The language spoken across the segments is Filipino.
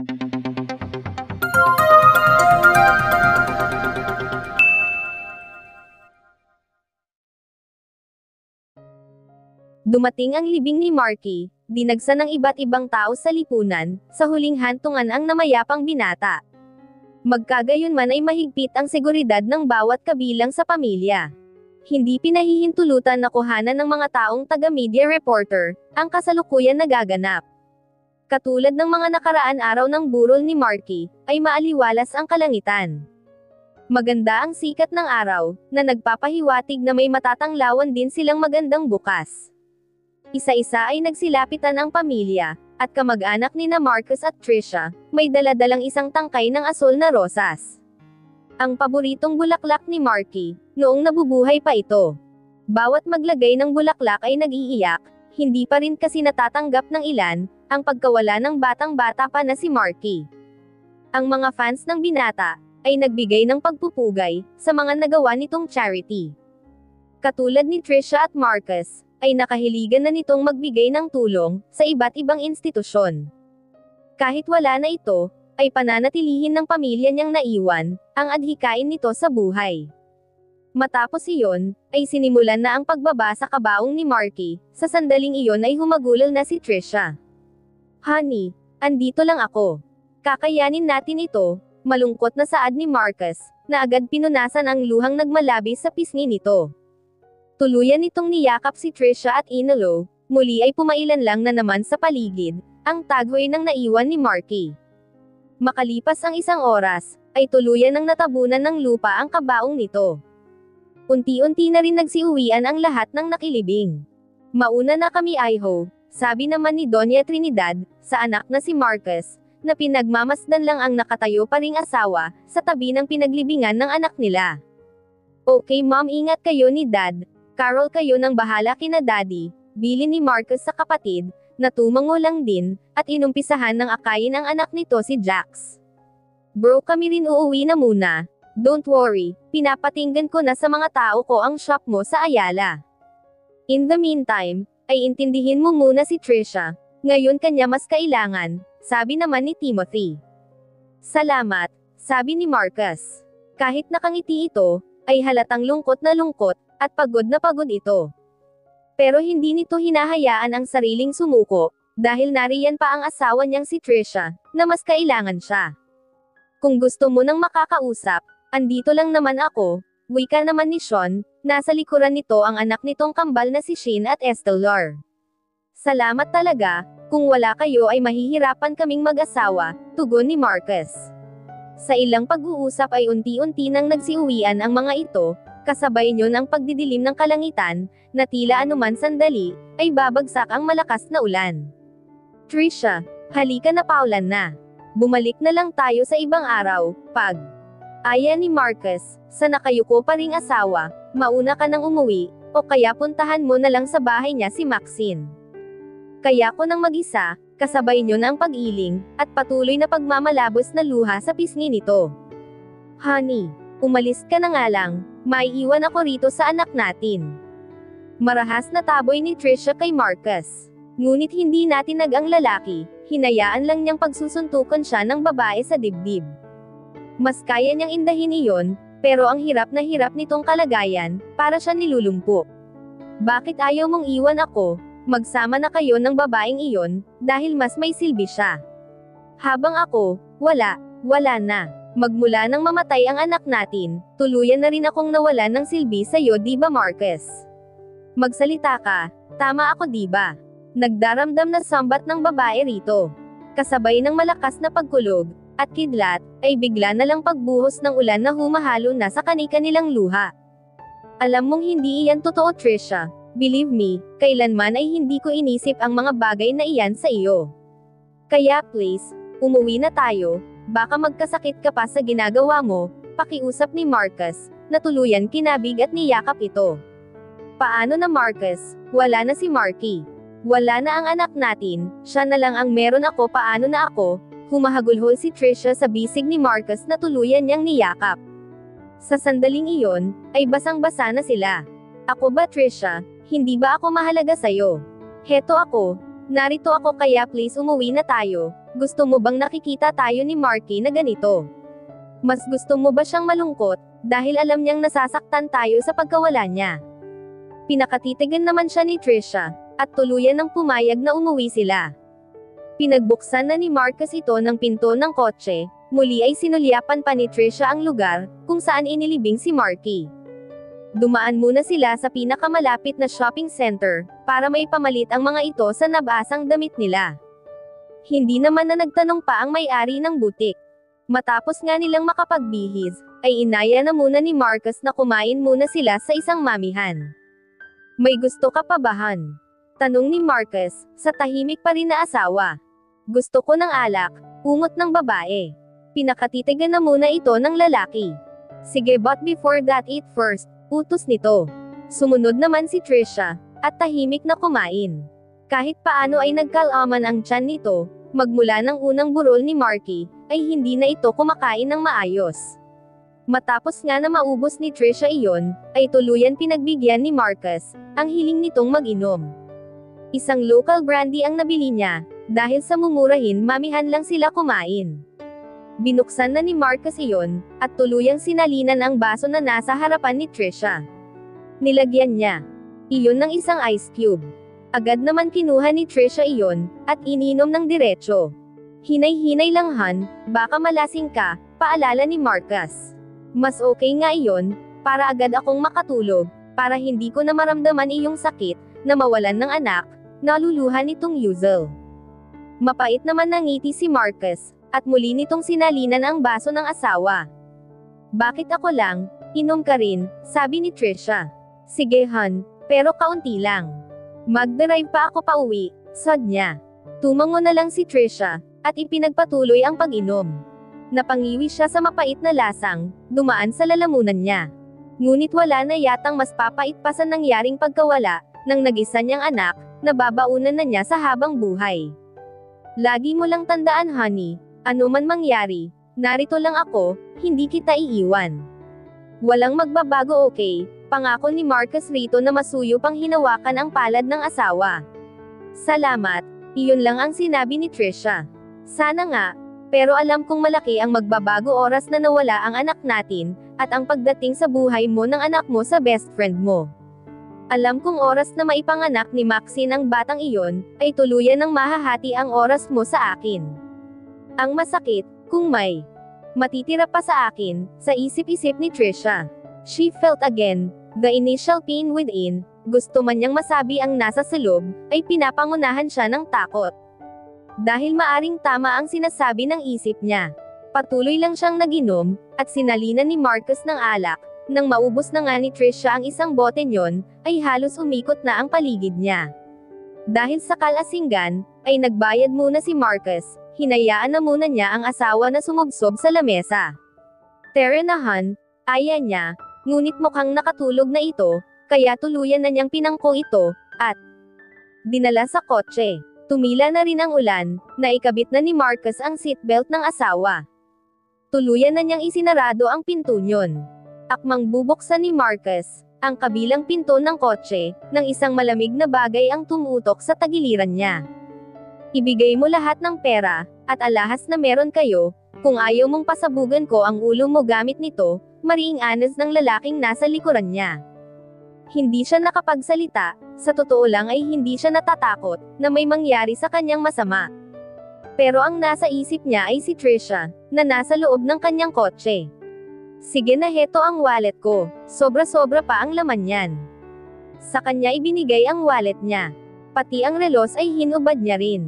Dumating ang libing ni Marky, dinagsa ng iba't ibang tao sa lipunan, sa huling hantungan ang namayapang binata. Magkagayunman ay mahigpit ang seguridad ng bawat kabilang sa pamilya. Hindi pinahihintulutan na kuhanan ng mga taong taga-media reporter, ang kasalukuyan nagaganap. Katulad ng mga nakaraan araw ng burol ni Marky, ay maaliwalas ang kalangitan. Maganda ang sikat ng araw, na nagpapahiwatig na may matatanglawan din silang magandang bukas. Isa-isa ay nagsilapitan ang pamilya, at kamag-anak ni na Marcus at Trisha, may daladalang isang tangkay ng asol na rosas. Ang paboritong bulaklak ni Marky, noong nabubuhay pa ito. Bawat maglagay ng bulaklak ay nag-iiyak, hindi pa rin kasi natatanggap ng ilan, ang pagkawala ng batang-bata pa na si Marky. Ang mga fans ng binata, ay nagbigay ng pagpupugay, sa mga nagawa nitong charity. Katulad ni Trisha at Marcus, ay nakahiligan na nitong magbigay ng tulong, sa iba't ibang institusyon. Kahit wala na ito, ay pananatilihin ng pamilya niyang naiwan, ang adhikain nito sa buhay. Matapos iyon, ay sinimulan na ang pagbaba sa kabaong ni Marky, sa sandaling iyon ay humagulol na si Trisha. "Honey, andito lang ako. Kakayanin natin ito," malungkot na saad ni Marcus, na agad pinunasan ang luhang nagmalabis sa pisngi nito. Tuluyan nitong niyakap si Trisha at inalo, muli ay pumailan lang na naman sa paligid, ang taghoy ng naiwan ni Marky. Makalipas ang isang oras, ay tuluyan ng natabunan ng lupa ang kabaong nito. Unti-unti na rin nagsiuwian ang lahat ng nakilibing. "Mauna na kami Iho," sabi naman ni Doña Trinidad, sa anak na si Marcus, na pinagmamasdan lang ang nakatayo pa ring asawa, sa tabi ng pinaglibingan ng anak nila. "Okay mom, ingat kayo ni Dad. Carol, kayo nang bahala kina Daddy," bilin ni Marcus sa kapatid, na tumango lang din, at inumpisahan ng akayin ang anak nito si Jax. "Bro, kami rin uuwi na muna. Don't worry, pinapatinggan ko na sa mga tao ko ang shop mo sa Ayala. In the meantime, ay intindihin mo muna si Trisha. Ngayon kanya mas kailangan," sabi naman ni Timothy. "Salamat," sabi ni Marcus. Kahit nakangiti ito, ay halatang lungkot at pagod na pagod ito. Pero hindi nito hinahayaan ang sariling sumuko, dahil nariyan pa ang asawa niyang si Trisha, na mas kailangan siya. "Kung gusto mo nang makakausap, andito lang naman ako," wika naman ni Sean, nasa likuran nito ang anak nitong kambal na si Shane at Estelar. "Salamat talaga, kung wala kayo ay mahihirapan kaming mag-asawa," tugon ni Marcus. Sa ilang pag-uusap ay unti-unti nang nagsiuwian ang mga ito, kasabay niyon ang pagdidilim ng kalangitan, na tila anuman sandali, ay babagsak ang malakas na ulan. "Trisha, halika na, paulan na. Bumalik na lang tayo sa ibang araw, pag." Aya ni Marcus, sa nakayuko pa ring asawa, "Mauna ka nang umuwi, o kaya puntahan mo na lang sa bahay niya si Maxine. Kaya ko nang mag-isa," kasabay niyo ng pag-iling, at patuloy na pagmamalabos na luha sa pisngi nito. "Honey, umalis ka na nga lang, maiiwan ako rito sa anak natin." Marahas na taboy ni Trisha kay Marcus. Ngunit hindi natinag ang lalaki, hinayaan lang niyang pagsusuntukan siya ng babae sa dibdib. Mas kaya niyang indahin iyon, pero ang hirap na hirap nitong kalagayan, para siya nilulumpo. "Bakit ayaw mong iwan ako? Magsama na kayo ng babaeng iyon, dahil mas may silbi siya. Habang ako, wala na. Magmula nang mamatay ang anak natin, tuluyan na rin akong nawalan ng silbi sa'yo, di ba Marcus? Magsalita ka, tama ako di ba?" Nagdaramdam na sambat ng babae rito. Kasabay ng malakas na pagkulog, at kidlat, ay bigla na lang pagbuhos ng ulan na humahalo na sa kani-kanilang luha. "Alam mong hindi iyan totoo Trisha. Believe me, kailanman ay hindi ko inisip ang mga bagay na iyan sa iyo. Kaya please, umuwi na tayo, baka magkasakit ka pa sa ginagawa mo," pakiusap ni Marcus, na tuluyan kinabig at niyakap ito. "Paano na Marcus? Wala na si Marky. Wala na ang anak natin, siya na lang ang meron ako, paano na ako?" Humahagulhol si Trisha sa bisig ni Marcus na tuluyan niyang niyakap. Sa sandaling iyon, ay basang-basa na sila. "Ako ba Trisha? Hindi ba ako mahalaga sa'yo? Heto ako, narito ako, kaya please umuwi na tayo," Gusto mo bang nakikita tayo ni Marky na ganito? Mas gusto mo ba siyang malungkot, dahil alam niyang nasasaktan tayo sa pagkawala niya? Pinakatitigan naman siya ni Trisha, at tuluyan ng pumayag na umuwi sila. Pinagbuksan na ni Marcus ito ng pinto ng kotse, muli ay sinulyapan pa ni Trisha ang lugar, kung saan inilibing si Marky. Dumaan muna sila sa pinakamalapit na shopping center, para may pamalit ang mga ito sa nabasang damit nila. Hindi naman na nagtanong pa ang may-ari ng butik. Matapos nga nilang makapagbihis, ay inaya na muna ni Marcus na kumain muna sila sa isang mamihan. May gusto ka pa ba, Han? Tanong ni Marcus, sa tahimik pa rin na asawa. Gusto ko ng alak, ungot ng babae. Pinakatitigan na muna ito ng lalaki. Sige, but before that eat first, utos nito. Sumunod naman si Trisha, at tahimik na kumain. Kahit paano ay nagkalaman ang tiyan nito, magmula ng unang burol ni Marky, ay hindi na ito kumakain ng maayos. Matapos nga na maubos ni Trisha iyon, ay tuluyan pinagbigyan ni Marcus, ang hiling nitong mag-inom. Isang local brandy ang nabili niya, dahil sa mumurahin mamihan lang sila kumain. Binuksan na ni Marcus iyon, at tuluyang sinalinan ang baso na nasa harapan ni Trisha. Nilagyan niya iyon ng isang ice cube. Agad naman kinuha ni Trisha iyon, at ininom ng diretso. Hinay-hinay lang, Han, baka malasing ka, paalala ni Marcus. Mas okay nga iyon, para agad akong makatulog, para hindi ko na maramdaman iyong sakit, na mawalan ng anak, naluluhan nitong Yuzel. Mapait naman nangiti si Marcus, at muli nitong sinalinan ang baso ng asawa. Bakit ako lang, inom ka rin, sabi ni Trisha. Sige, Han, pero kaunti lang. Mag-drive pa ako pauwi, sad niya. Tumango na lang si Trisha, at ipinagpatuloy ang pag-inom. Napangiwi siya sa mapait na lasang, dumaan sa lalamunan niya. Ngunit wala na yatang mas papait pa sa nangyaring pagkawala, ng nag-isa niyang anak, na babaunan na niya sa habang buhay. Lagi mo lang tandaan, honey, ano man mangyari, narito lang ako, hindi kita iiwan. Walang magbabago, okay? Pangako ni Marcus rito na masuyo pang hinawakan ang palad ng asawa. Salamat, iyon lang ang sinabi ni Trisha. Sana nga, pero alam kong malaki ang magbabago oras na nawala ang anak natin, at ang pagdating sa buhay mo ng anak mo sa best friend mo. Alam kong oras na maipanganak ni Maxine ang batang iyon, ay tuluyan ng mahahati ang oras mo sa akin. Ang masakit, kung may matitira pa sa akin, sa isip-isip ni Trisha. She felt again, the initial pain within, gusto man niyang masabi ang nasa loob, ay pinapangunahan siya ng takot. Dahil maaring tama ang sinasabi ng isip niya. Patuloy lang siyang naginom, at sinalinan ni Marcus ng alak. Nang maubos na nga ni Trisha ang isang bote niyon, ay halos umikot na ang paligid niya. Dahil sa kalasinggan, ay nagbayad muna si Marcus, hinayaan na muna niya ang asawa na sumubsob sa lamesa. Terenahan, aya niya, ngunit mukhang nakatulog na ito, kaya tuluyan na niyang pinangko ito, at dinala sa kotse. Tumila na rin ang ulan, naikabit na ni Marcus ang seatbelt ng asawa. Tuluyan na niyang isinarado ang pinto niyon. Akmang bubuksan ni Marcus ang kabilang pinto ng kotse, nang isang malamig na bagay ang tumutok sa tagiliran niya. Ibigay mo lahat ng pera, at alahas na meron kayo, kung ayaw mong pasabugan ko ang ulo mo gamit nito, mariing anas ng lalaking nasa likuran niya. Hindi siya nakapagsalita, sa totoo lang ay hindi siya natatakot, na may mangyari sa kanyang masama. Pero ang nasa isip niya ay si Trisha, na nasa loob ng kanyang kotse. Sige na, heto ang wallet ko, sobra-sobra pa ang laman niyan. Sa kanya ibinigay ang wallet niya. Pati ang relos ay hinubad niya rin.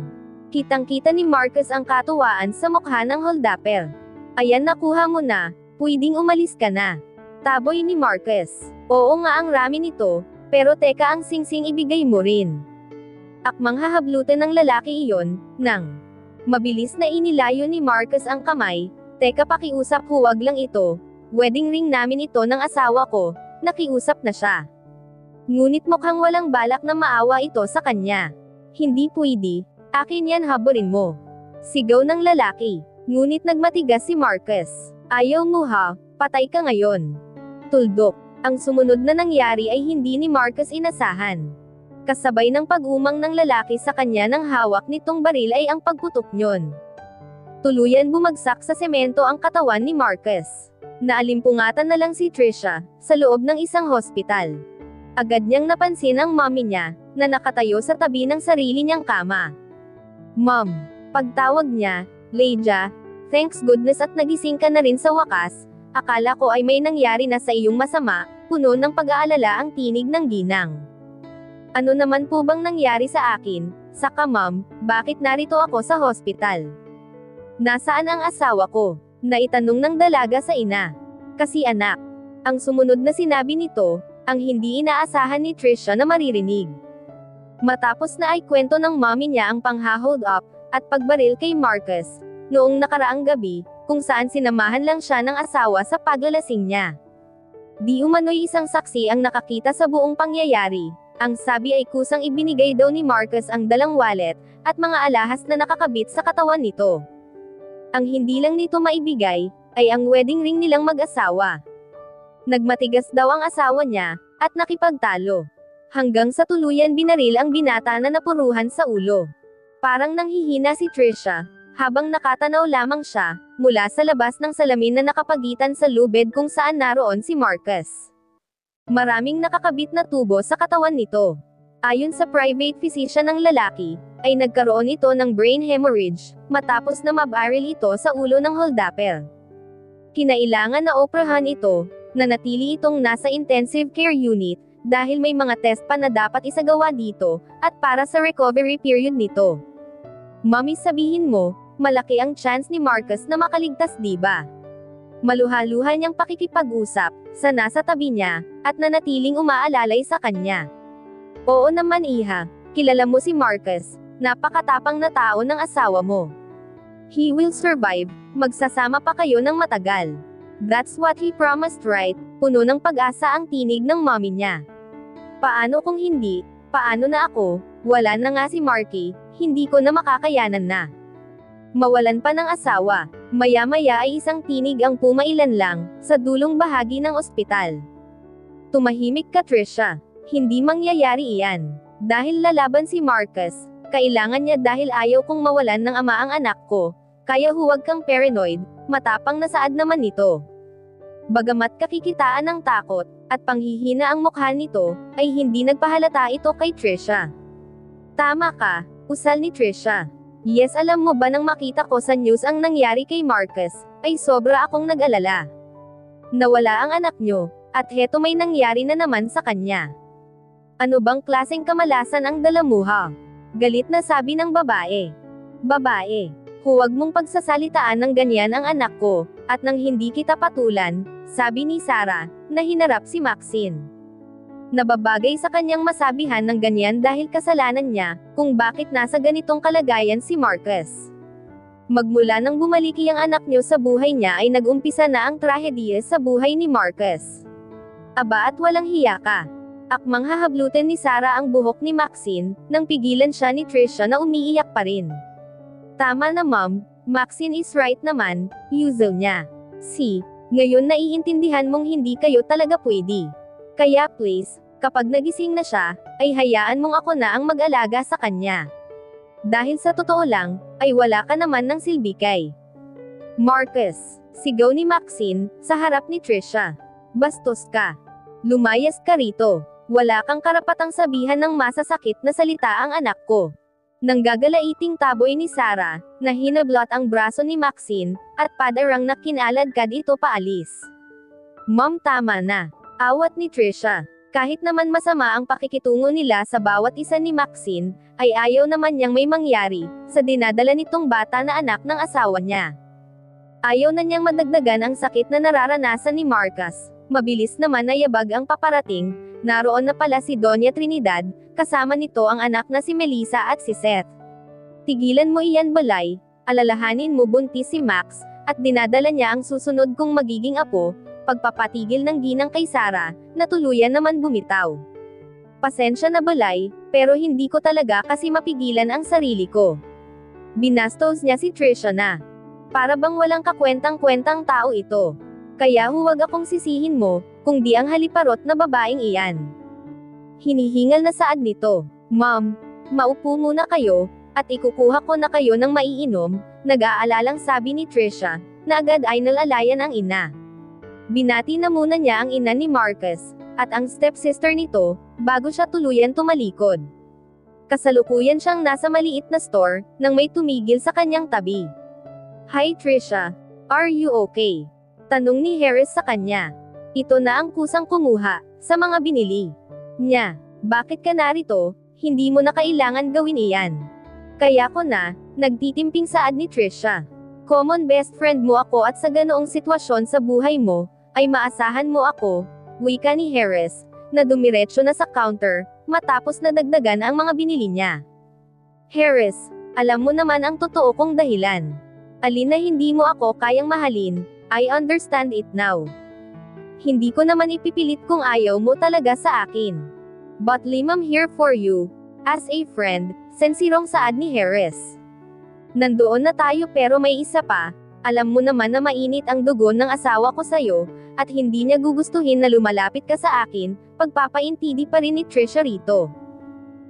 Kitang-kita ni Marcus ang katuwaan sa mukha ng holdapper. Ayan, nakuha mo na, pwedeng umalis ka na. Taboy ni Marcus. Oo nga, ang rami nito, pero teka, ang singsing ibigay mo rin. Akmang hahablutan ng lalaki iyon, nang mabilis na inilayo ni Marcus ang kamay. Teka, pakiusap, huwag lang ito. Wedding ring namin ito ng asawa ko, nakiusap na siya. Ngunit mukhang walang balak na maawa ito sa kanya. Hindi pwede, akin yan, haburin mo. Sigaw ng lalaki. Ngunit nagmatigas si Marcus. Ayaw mo ha, patay ka ngayon. Tuldok. Ang sumunod na nangyari ay hindi ni Marcus inasahan. Kasabay ng pag-umang ng lalaki sa kanya ng hawak nitong baril ay ang pagputok niyon. Tuluyan bumagsak sa semento ang katawan ni Marcus. Naalimpungatan na lang si Trisha, sa loob ng isang hospital. Agad niyang napansin ang mommy niya, na nakatayo sa tabi ng sarili niyang kama. "Mom." Pagtawag niya, "Leia, thanks goodness at nagising ka na rin sa wakas. Akala ko ay may nangyari na sa iyong masama." Puno ng pag-aalala ang tinig ng ginang. "Ano naman po bang nangyari sa akin? Saka ma'am, bakit narito ako sa hospital? Nasaan ang asawa ko?" Naitanong ng dalaga sa ina. "Kasi anak." Ang sumunod na sinabi nito, ang hindi inaasahan ni Trisha na maririnig. Matapos na ay kwento ng mommy niya ang pangha-hold up, at pagbaril kay Marcus, noong nakaraang gabi, kung saan sinamahan lang siya ng asawa sa paglalasing niya. Di umano'y isang saksi ang nakakita sa buong pangyayari. Ang sabi ay kusang ibinigay daw ni Marcus ang dalang wallet, at mga alahas na nakakabit sa katawan nito. Ang hindi lang nito maibigay, ay ang wedding ring nilang mag-asawa. Nagmatigas daw ang asawa niya, at nakipagtalo. Hanggang sa tuluyan binaril ang binata na napuruhan sa ulo. Parang nanghihina si Trisha, habang nakatanaw lamang siya, mula sa labas ng salamin na nakapagitan sa lubed kung saan naroon si Marcus. Maraming nakakabit na tubo sa katawan nito. Ayon sa private physician ng lalaki, ay nagkaroon ito ng brain hemorrhage, matapos na mabaril ito sa ulo ng holdapper. Kinailangan na operahan ito, na natili itong nasa intensive care unit, dahil may mga test pa na dapat isagawa dito, at para sa recovery period nito. "Mommy, sabihin mo, malaki ang chance ni Marcus na makaligtas, diba?" Maluha-luha niyang pakikipag-usap, sa nasa tabi niya, at nanatiling umaalalay sa kanya. "Oo naman iha, kilala mo si Marcus, napakatapang na tao ng asawa mo. He will survive, magsasama pa kayo ng matagal. That's what he promised, right?" Puno ng pag-asa ang tinig ng mommy niya. "Paano kung hindi? Paano na ako? Wala na nga si Marky, hindi ko na makakayanan na. Mawalan pa ng asawa." Maya-maya ay isang tinig ang pumailan lang, sa dulong bahagi ng ospital. "Tumahimik ka, Trisha. Hindi mangyayari iyan. Dahil lalaban si Marcus, kailangan niya dahil ayaw kong mawalan ng ama ang anak ko. Kaya huwag kang paranoid, matapang na saad naman nito." Bagamat kakikitaan ng takot, at panghihina ang mukha nito, ay hindi nagpahalata ito kay Trisha. "Tama ka," usal ni Trisha. "Yes, alam mo ba nang makita ko sa news ang nangyari kay Marcus, ay sobra akong nag-alala. Nawala ang anak niyo, at heto may nangyari na naman sa kanya. Ano bang klaseng kamalasan ang dala mo ha?" Galit na sabi ng babae. "Babae, huwag mong pagsasalitaan ng ganyan ang anak ko, at nang hindi kita patulan," sabi ni Sarah, na hinarap si Maxine. Nababagay sa kanyang masabihan ng ganyan dahil kasalanan niya, kung bakit nasa ganitong kalagayan si Marcus. Magmula nang bumaliki ang anak niyo sa buhay niya ay nag-umpisa na ang trahedya sa buhay ni Marcus. Aba, at walang hiya ka. Akmang hahablutin ni Sarah ang buhok ni Maxine, nang pigilan siya ni Trisha na umiiyak pa rin. "Tama na mom, Maxine is right naman," yuzel niya. "See, ngayon naiintindihan mong hindi kayo talaga pwede. Kaya please, kapag nagising na siya, ay hayaan mong ako na ang mag-alaga sa kanya. Dahil sa totoo lang, ay wala ka naman ng silbi kay Marcus." Sigaw ni Maxine, sa harap ni Trisha. "Bastos ka. Lumayas ka rito. Wala kang karapatang sabihan ng masasakit na salita ang anak ko." Nang gagalaiting taboy ni Sarah, na hinablot ang braso ni Maxine, at padarang na kinaladkad ito paalis. "Mom, tama na." Awat ni Trisha. Kahit naman masama ang pakikitungo nila sa bawat isa ni Maxine, ay ayaw naman niyang may mangyari, sa dinadala nitong bata na anak ng asawa niya. Ayaw na niyang madagdagan ang sakit na nararanasan ni Marcus. Mabilis naman na yabag ang paparating, naroon na pala si Doña Trinidad, kasama nito ang anak na si Melissa at si Seth. "Tigilan mo iyan, balay, alalahanin mo buntis si Max, at dinadala niya ang susunod kong magiging apo." Pagpapatigil ng ginang kay Sarah, na tuluyan naman bumitaw. "Pasensya na balay, pero hindi ko talaga kasi mapigilan ang sarili ko." Binastos niya si Trisha na. Para bang walang kakwentang-kwentang tao ito. "Kaya huwag akong sisihin mo, kung di ang haliparot na babaeng iyan." Hinihingal na saad nito. "Mom, maupo muna kayo, at ikukuha ko na kayo ng maiinom," Nag-aalalang sabi ni Trisha, na agad ay nalalayan ang ina. Binati na muna niya ang ina ni Marcus, at ang stepsister nito, bago siya tuluyan tumalikod. Kasalukuyan siyang nasa maliit na store, nang may tumigil sa kanyang tabi. "Hi Trisha, are you okay?" Tanong ni Harris sa kanya. Ito na ang kusang kumuha, sa mga binili niya. "Bakit ka narito? Hindi mo na kailangan gawin iyan." "Kaya ko na," nagtitimping saad ni Trisha. "Common best friend mo ako at sa ganoong sitwasyon sa buhay mo, ay maasahan mo ako," wika ni Harris, na dumiretso na sa counter, matapos na dagdagan ang mga binili niya. "Harris, alam mo naman ang totoo kong dahilan. Alin na hindi mo ako kayang mahalin, I understand it now. Hindi ko naman ipipilit kung ayaw mo talaga sa akin. But I'm here for you, as a friend," sensirong saad ni Harris. "Nandoon na tayo pero may isa pa, alam mo naman na mainit ang dugo ng asawa ko sa'yo, at hindi niya gugustuhin na lumalapit ka sa akin," pagpapaintindi pa rin ni Trisha rito.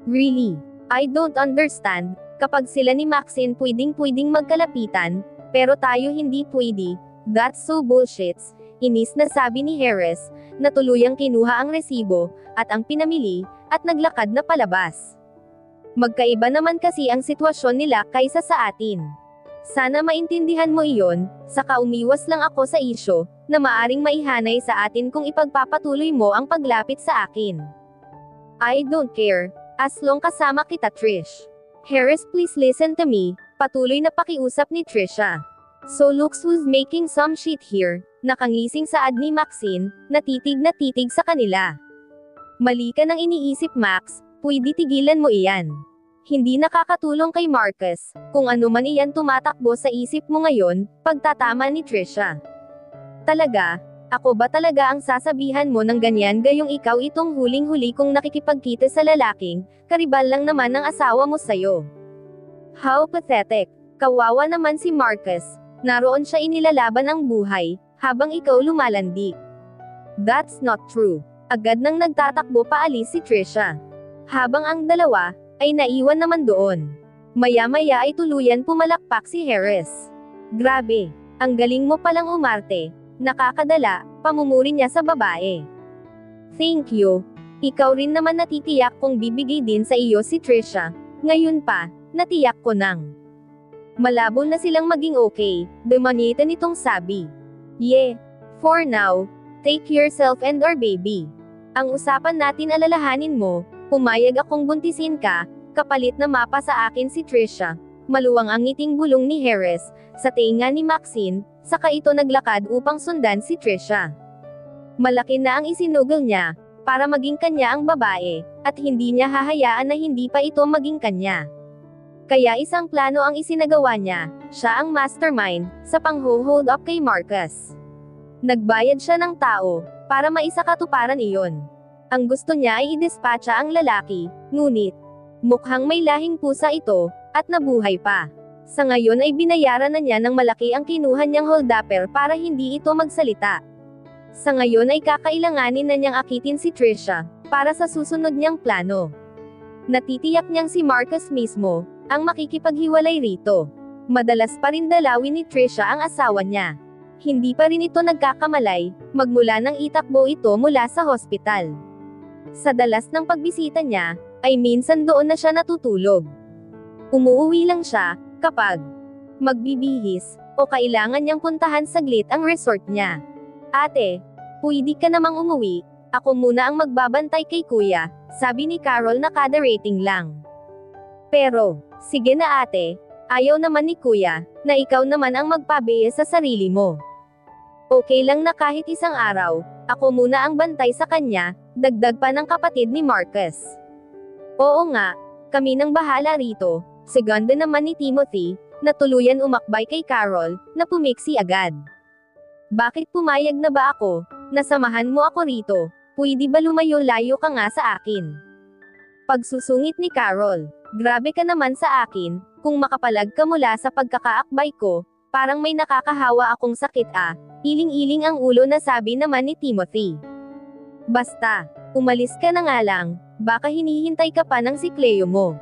"Really? I don't understand, kapag sila ni Maxine pwedeng magkalapitan, pero tayo hindi pwede, that's so bullshit," inis na sabi ni Harris, na tuluyang kinuha ang resibo, at ang pinamili, at naglakad na palabas. "Magkaiba naman kasi ang sitwasyon nila kaysa sa atin. Sana maintindihan mo iyon, saka umiwas lang ako sa isyo, na maaring maihanay sa atin kung ipagpapatuloy mo ang paglapit sa akin. I don't care, as long kasama kita Trish. Harris please listen to me," patuloy na pakiusap ni Trisha. "So looks who's making some shit here," nakangising saad ni Maxine, na titig sa kanila. "Mali ka nang iniisip Max, pwede tigilan mo iyan. Hindi nakakatulong kay Marcus, kung ano man iyan tumatakbo sa isip mo ngayon," pagtatama ni Trisha. "Talaga? Ako ba talaga ang sasabihan mo ng ganyan gayong ikaw itong huling-huli kong nakikipagkita sa lalaking, karibal lang naman ng asawa mo sayo? How pathetic. Kawawa naman si Marcus, naroon siya inilalaban ang buhay, habang ikaw lumalandi." "That's not true." Agad nang nagtatakbo paalis si Trisha. Habang ang dalawa, ay naiwan naman doon. Maya-maya ay tuluyan pumalakpak si Harris. "Grabe, ang galing mo palang umarte, nakakadala," pamumuri niya sa babae. "Thank you. Ikaw rin naman natitiyak kung bibigay din sa iyo si Trisha. Ngayon pa, natiyak ko nang malabo na silang maging okay," dumanyita nitong sabi. "Yeah. For now, take yourself and our baby. Ang usapan natin alalahanin mo, pumayag akong buntisin ka, kapalit na mapa sa akin si Trisha." Maluwang ang ngiting bulong ni Harris, sa tenga ni Maxine, saka ito naglakad upang sundan si Trisha. Malaki na ang isinugol niya, para maging kanya ang babae, at hindi niya hahayaan na hindi pa ito maging kanya. Kaya isang plano ang isinagawa niya, siya ang mastermind, sa pang-hold up kay Marcus. Nagbayad siya ng tao, para maisakatuparan iyon. Ang gusto niya ay idispatcha ang lalaki, ngunit, mukhang may lahing pusa ito, at nabuhay pa. Sa ngayon ay binayaran na niya ng malaki ang kinuha niyang hold-upper para hindi ito magsalita. Sa ngayon ay kakailanganin na niyang akitin si Trisha, para sa susunod niyang plano. Natitiyak niyang si Marcus mismo, ang makikipaghiwalay rito. Madalas pa rin dalawin ni Trisha ang asawa niya. Hindi pa rin ito nagkakamalay, magmula nang itakbo ito mula sa hospital. Sa dalas ng pagbisita niya, ay minsan doon na siya natutulog. Umuuwi lang siya, kapag magbibihis, o kailangan niyang puntahan saglit ang resort niya. "Ate, pwede ka namang umuwi, ako muna ang magbabantay kay kuya," sabi ni Carol na kada rating lang. "Pero, sige na ate, ayaw naman ni kuya, na ikaw naman ang magpabiye sa sarili mo. Okay lang na kahit isang araw, ako muna ang bantay sa kanya," dagdag pa ng kapatid ni Marcus. "Oo nga, kami nang bahala rito," segunda naman ni Timothy, na tuluyan umakbay kay Carol, na pumiksi agad. "Bakit pumayag na ba ako, nasamahan mo ako rito? Pwede ba lumayo-layo ka nga sa akin?" Pagsusungit ni Carol. "Grabe ka naman sa akin, kung makapalag ka mula sa pagkakaakbay ko, parang may nakakahawa akong sakit ah," iling-iling ang ulo na sabi naman ni Timothy. "Basta, umalis ka na nga lang, baka hinihintay ka pa ng si Cleo mo."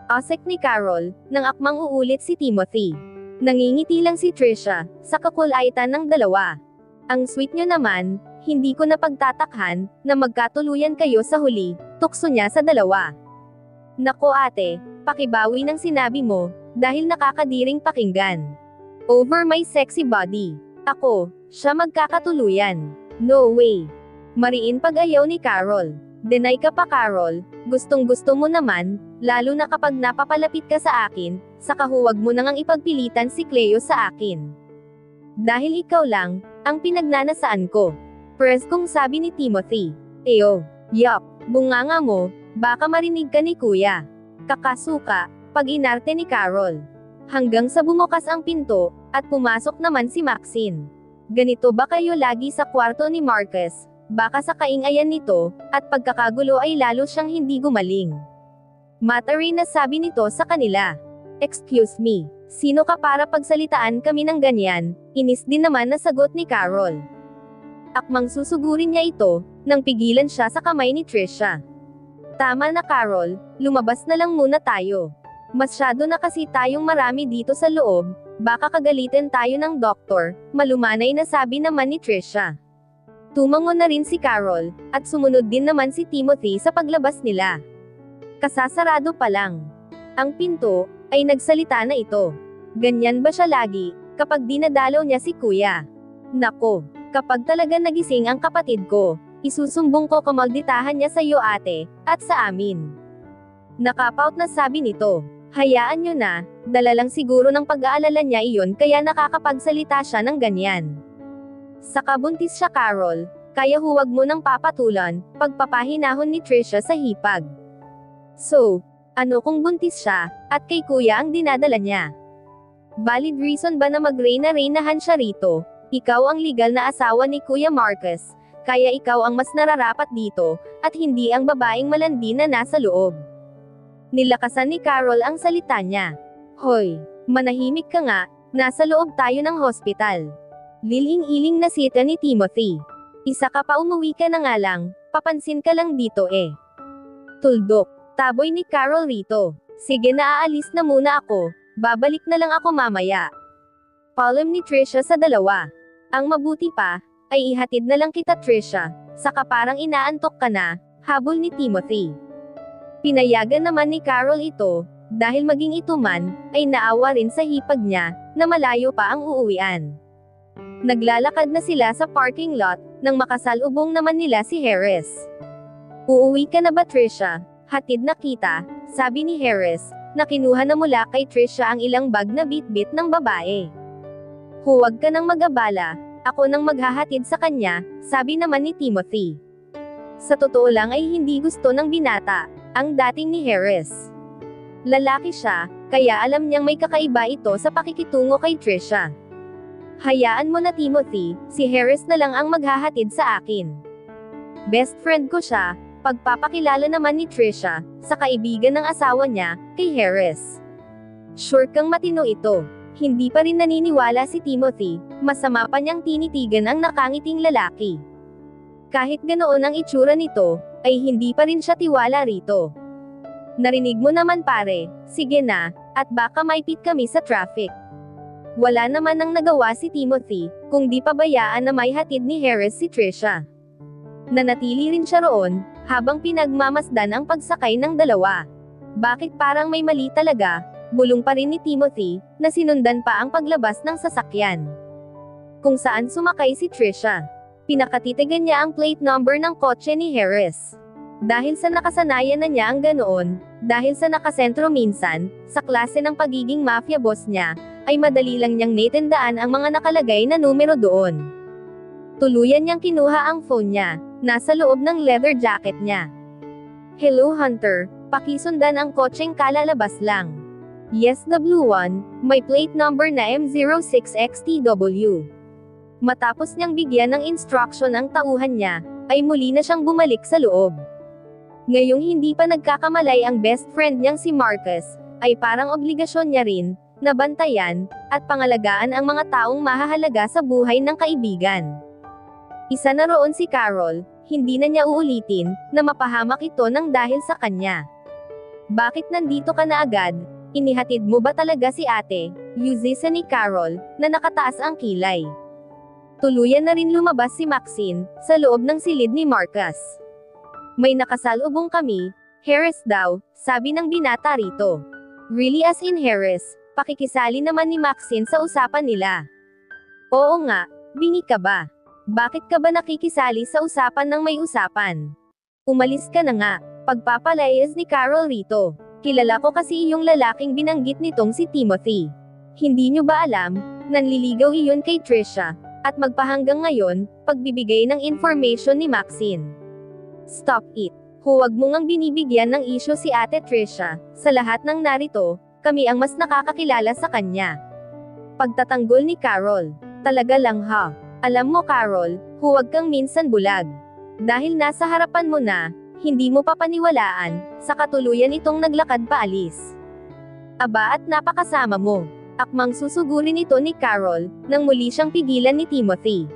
Asek ni Carol, nang akmang uulit si Timothy. Nangingiti lang si Trisha, sa kakulaitan ng dalawa. Ang sweet nyo naman, hindi ko napagtatakhan, na magkatuluyan kayo sa huli, tukso niya sa dalawa. Nako ate, pakibawi ng sinabi mo, dahil nakakadiring pakinggan. Over my sexy body. Ako, siya magkakatuluyan. No way. Mariin pag-ayaw ni Carol. Deny ka pa Carol, gustong gusto mo naman, lalo na kapag napapalapit ka sa akin, saka huwag mo nang ipagpilitan si Cleo sa akin. Dahil ikaw lang, ang pinagnanasaan ko. Preskong sabi ni Timothy. Eyo, yup, bunganga mo, baka marinig ka ni kuya. Kakasuka, pag inarte ni Carol. Hanggang sa bumukas ang pinto, at pumasok naman si Maxine. Ganito ba kayo lagi sa kwarto ni Marcus? Baka sa kaingayan nito, at pagkakagulo ay lalo siyang hindi gumaling. Matarin na sabi nito sa kanila. Excuse me, sino ka para pagsalitaan kami ng ganyan? Inis din naman na sagot ni Carol. Akmang susugurin niya ito, nang pigilan siya sa kamay ni Trisha. Tama na Carol, lumabas na lang muna tayo. Masyado na kasi tayong marami dito sa loob, baka kagalitin tayo ng doktor, malumanay na sabi naman ni Trisha. Tumango na rin si Carol, at sumunod din naman si Timothy sa paglabas nila. Kasasarado pa lang. Ang pinto, ay nagsalita na ito. Ganyan ba siya lagi, kapag dinadalaw niya si kuya? Nako, kapag talaga nagising ang kapatid ko, isusumbong ko kamalditahan niya sa iyo ate, at sa amin. Nakapout na sabi nito. Hayaan nyo na, dala lang siguro ng pag-aalala niya iyon kaya nakakapagsalita siya ng ganyan. Saka buntis siya Carol, kaya huwag mo nang papatulan, pagpapahinahon ni Trisha sa hipag. So, ano kung buntis siya, at kay kuya ang dinadala niya? Valid reason ba na magreyna-reynahan siya rito? Ikaw ang legal na asawa ni Kuya Marcus, kaya ikaw ang mas nararapat dito, at hindi ang babaeng malandi na nasa loob. Nilakasan ni Carol ang salita niya. Hoy, manahimik ka nga, nasa loob tayo ng hospital. Liling-iling na sita ni Timothy. Isa ka pa umuwi ka na nga lang, papansin ka lang dito eh. Tuldok, taboy ni Carol rito. Sige na aalis na muna ako, babalik na lang ako mamaya. Palm ni Trisha sa dalawa. Ang mabuti pa, ay ihatid na lang kita Trisha, saka parang inaantok ka na, habol ni Timothy. Pinayagan naman ni Carol ito, dahil maging ito man, ay naawa rin sa hipag niya, na malayo pa ang uuwian. Naglalakad na sila sa parking lot, nang makasalubong naman nila si Harris. Uuwi ka na ba Trisha? Hatid na kita, sabi ni Harris, na kinuha na mula kay Trisha ang ilang bag na bitbit ng babae. Huwag ka nang mag-abala, ako nang maghahatid sa kanya, sabi naman ni Timothy. Sa totoo lang ay hindi gusto ng binata, ang dating ni Harris. Lalaki siya, kaya alam niyang may kakaiba ito sa pakikitungo kay Trisha. Hayaan mo na Timothy, si Harris na lang ang maghahatid sa akin. Best friend ko siya, pagpapakilala naman ni Trisha, sa kaibigan ng asawa niya, kay Harris. Sure kang matino ito. Hindi pa rin naniniwala si Timothy, masama pa niyang tinitigan ang nakangiting lalaki. Kahit ganoon ang itsura nito, ay hindi pa rin siya tiwala rito. Narinig mo naman pare, sige na, at baka maipit kami sa traffic. Wala naman ang nagawa si Timothy, kung di pabayaan na may hatid ni Harris si Trisha. Nanatili rin siya roon, habang pinagmamasdan ang pagsakay ng dalawa. Bakit parang may mali talaga, bulong pa rin ni Timothy, na sinundan pa ang paglabas ng sasakyan. Kung saan sumakay si Trisha. Pinakatitigan niya ang plate number ng kotse ni Harris. Dahil sa nakasanayan na niya ang ganoon, dahil sa nakasentro minsan, sa klase ng pagiging mafia boss niya, ay madali lang niyang naitandaan ang mga nakalagay na numero doon. Tuluyan niyang kinuha ang phone niya, nasa loob ng leather jacket niya. Hello Hunter, pakisundan ang kotseng kalalabas lang. Yes the blue one, may plate number na M06XTW. Matapos niyang bigyan ng instruction ang tauhan niya, ay muli na siyang bumalik sa loob. Ngayong hindi pa nagkakamalay ang best friend niyang si Marcus, ay parang obligasyon niya rin, na bantayan, at pangalagaan ang mga taong mahahalaga sa buhay ng kaibigan. Isa na roon si Carol, hindi na niya uulitin, na mapahamak ito ng dahil sa kanya. Bakit nandito ka na agad? Inihatid mo ba talaga si ate? Yuzisa ni Carol, na nakataas ang kilay. Tuluyan na rin lumabas si Maxine, sa loob ng silid ni Marcus. May nakasalubong kami, Harris daw, sabi ng binata rito. Really as in Harris, pakikisali naman ni Maxine sa usapan nila. Oo nga, bingi ka ba? Bakit ka ba nakikisali sa usapan ng may usapan? Umalis ka na nga, pagpapalayas ni Carol rito. Kilala ko kasi iyong lalaking binanggit nitong si Timothy. Hindi nyo ba alam, nanliligaw iyon kay Trisha, at magpahanggang ngayon, pagbibigay ng information ni Maxine. Stop it. Huwag mo ngang binibigyan ng isyo si Ate Trisha. Sa lahat ng narito, kami ang mas nakakakilala sa kanya. Pagtatanggol ni Carol. Talaga lang ha. Alam mo Carol, huwag kang minsan bulag. Dahil nasa harapan mo na, hindi mo papaniwalaan, sa katuluyan itong naglakad paalis. Aba at napakasama mo. Akmang susugurin ito ni Carol, nang muli siyang pigilan ni Timothy.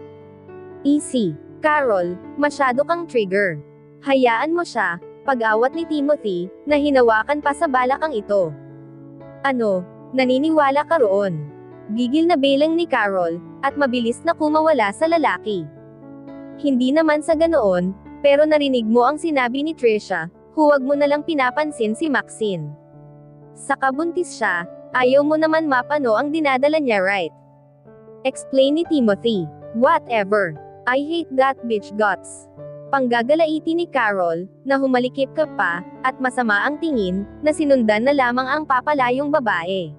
Easy. Carol, masyado kang trigger. Hayaan mo siya, pag-awat ni Timothy, na hinawakan pa sa balakang ito. Ano, naniniwala ka roon? Gigil na belang ni Carol, at mabilis na kumawala sa lalaki. Hindi naman sa ganoon, pero narinig mo ang sinabi ni Trisha, huwag mo nalang pinapansin si Maxine. Saka buntis siya, ayaw mo naman mapano ang dinadala niya right? Explain ni Timothy. Whatever. I hate that bitch guts. Panggagalaiti ni Carol, na humalikip ka pa, at masama ang tingin, na sinundan na lamang ang papalayong babae.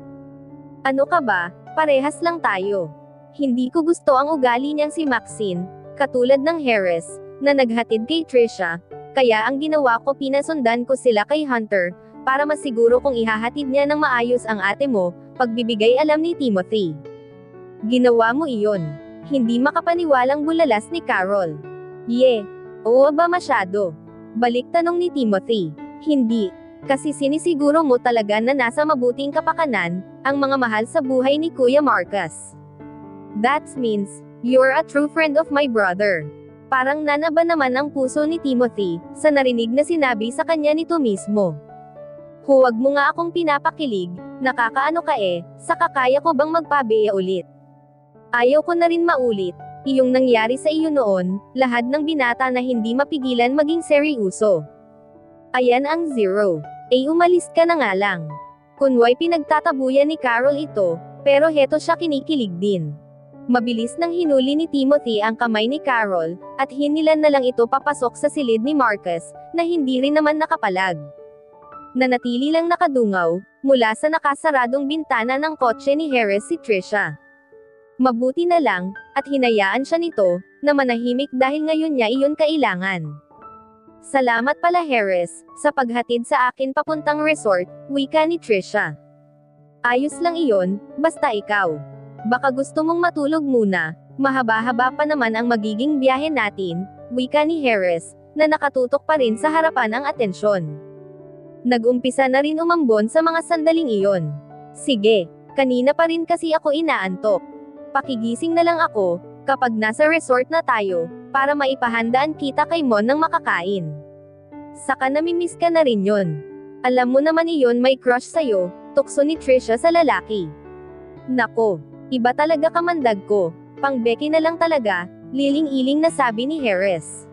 Ano ka ba, parehas lang tayo. Hindi ko gusto ang ugali niyang si Maxine, katulad ng Harris, na naghatid kay Trisha, kaya ang ginawa ko pinasundan ko sila kay Hunter, para masiguro kung ihahatid niya ng maayos ang ate mo, pagbibigay alam ni Timothy. Ginawa mo iyon. Hindi makapaniwalang bulalas ni Carol. Oo ba masyado? Balik tanong ni Timothy. Hindi. Kasi sinisiguro mo talaga na nasa mabuting kapakanan, ang mga mahal sa buhay ni Kuya Marcus. That means, you're a true friend of my brother. Parang nanaba naman ang puso ni Timothy, sa narinig na sinabi sa kanya nito mismo. Huwag mo nga akong pinapakilig, nakakaano ka saka kaya ko bang magpabiya ulit? Ayaw ko na rin maulit, iyong nangyari sa iyo noon, lahat ng binata na hindi mapigilan maging seryoso. Ayan ang zero. Umalis ka na nga lang. Kunway pinagtatabuyan ni Carol ito, pero heto siya kinikilig din. Mabilis nang hinuli ni Timothy ang kamay ni Carol, at hinilan na lang ito papasok sa silid ni Marcus, na hindi rin naman nakapalag. Nanatili lang nakadungaw, mula sa nakasaradong bintana ng kotse ni Harris si Trisha. Mabuti na lang, at hinayaan siya nito, na manahimik dahil ngayon niya iyon kailangan. Salamat pala Harris, sa paghatid sa akin papuntang resort, wika ni Trisha. Ayos lang iyon, basta ikaw. Baka gusto mong matulog muna, mahaba-haba pa naman ang magiging biyahe natin, wika ni Harris, na nakatutok pa rin sa harapan ang atensyon. Nag-umpisa na rin umambon sa mga sandaling iyon. Sige, kanina pa rin kasi ako inaantok. Pakigising na lang ako, kapag nasa resort na tayo, para maipahandaan kita kay Mon ng makakain. Saka namimiss ka na rin yon. Alam mo naman iyon may crush sa'yo, tukso ni Trisha sa lalaki. Nako. Iba talaga kamandag ko, pang Becky na lang talaga, liling-iling na sabi ni Harris.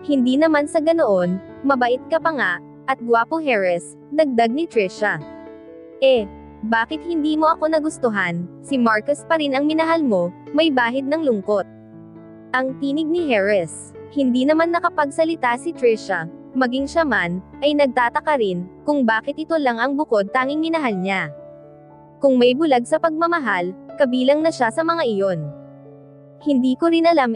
Hindi naman sa ganoon, mabait ka pa nga, at gwapo Harris, dagdag ni Trisha. Bakit hindi mo ako nagustuhan? Si Marcus pa rin ang minahal mo, may bahid ng lungkot. Ang tinig ni Harris. Hindi naman nakapagsalita si Trisha, maging siya man, ay nagtataka rin, kung bakit ito lang ang bukod tanging minahal niya. Kung may bulag sa pagmamahal, kabilang na siya sa mga iyon. Hindi ko rin alam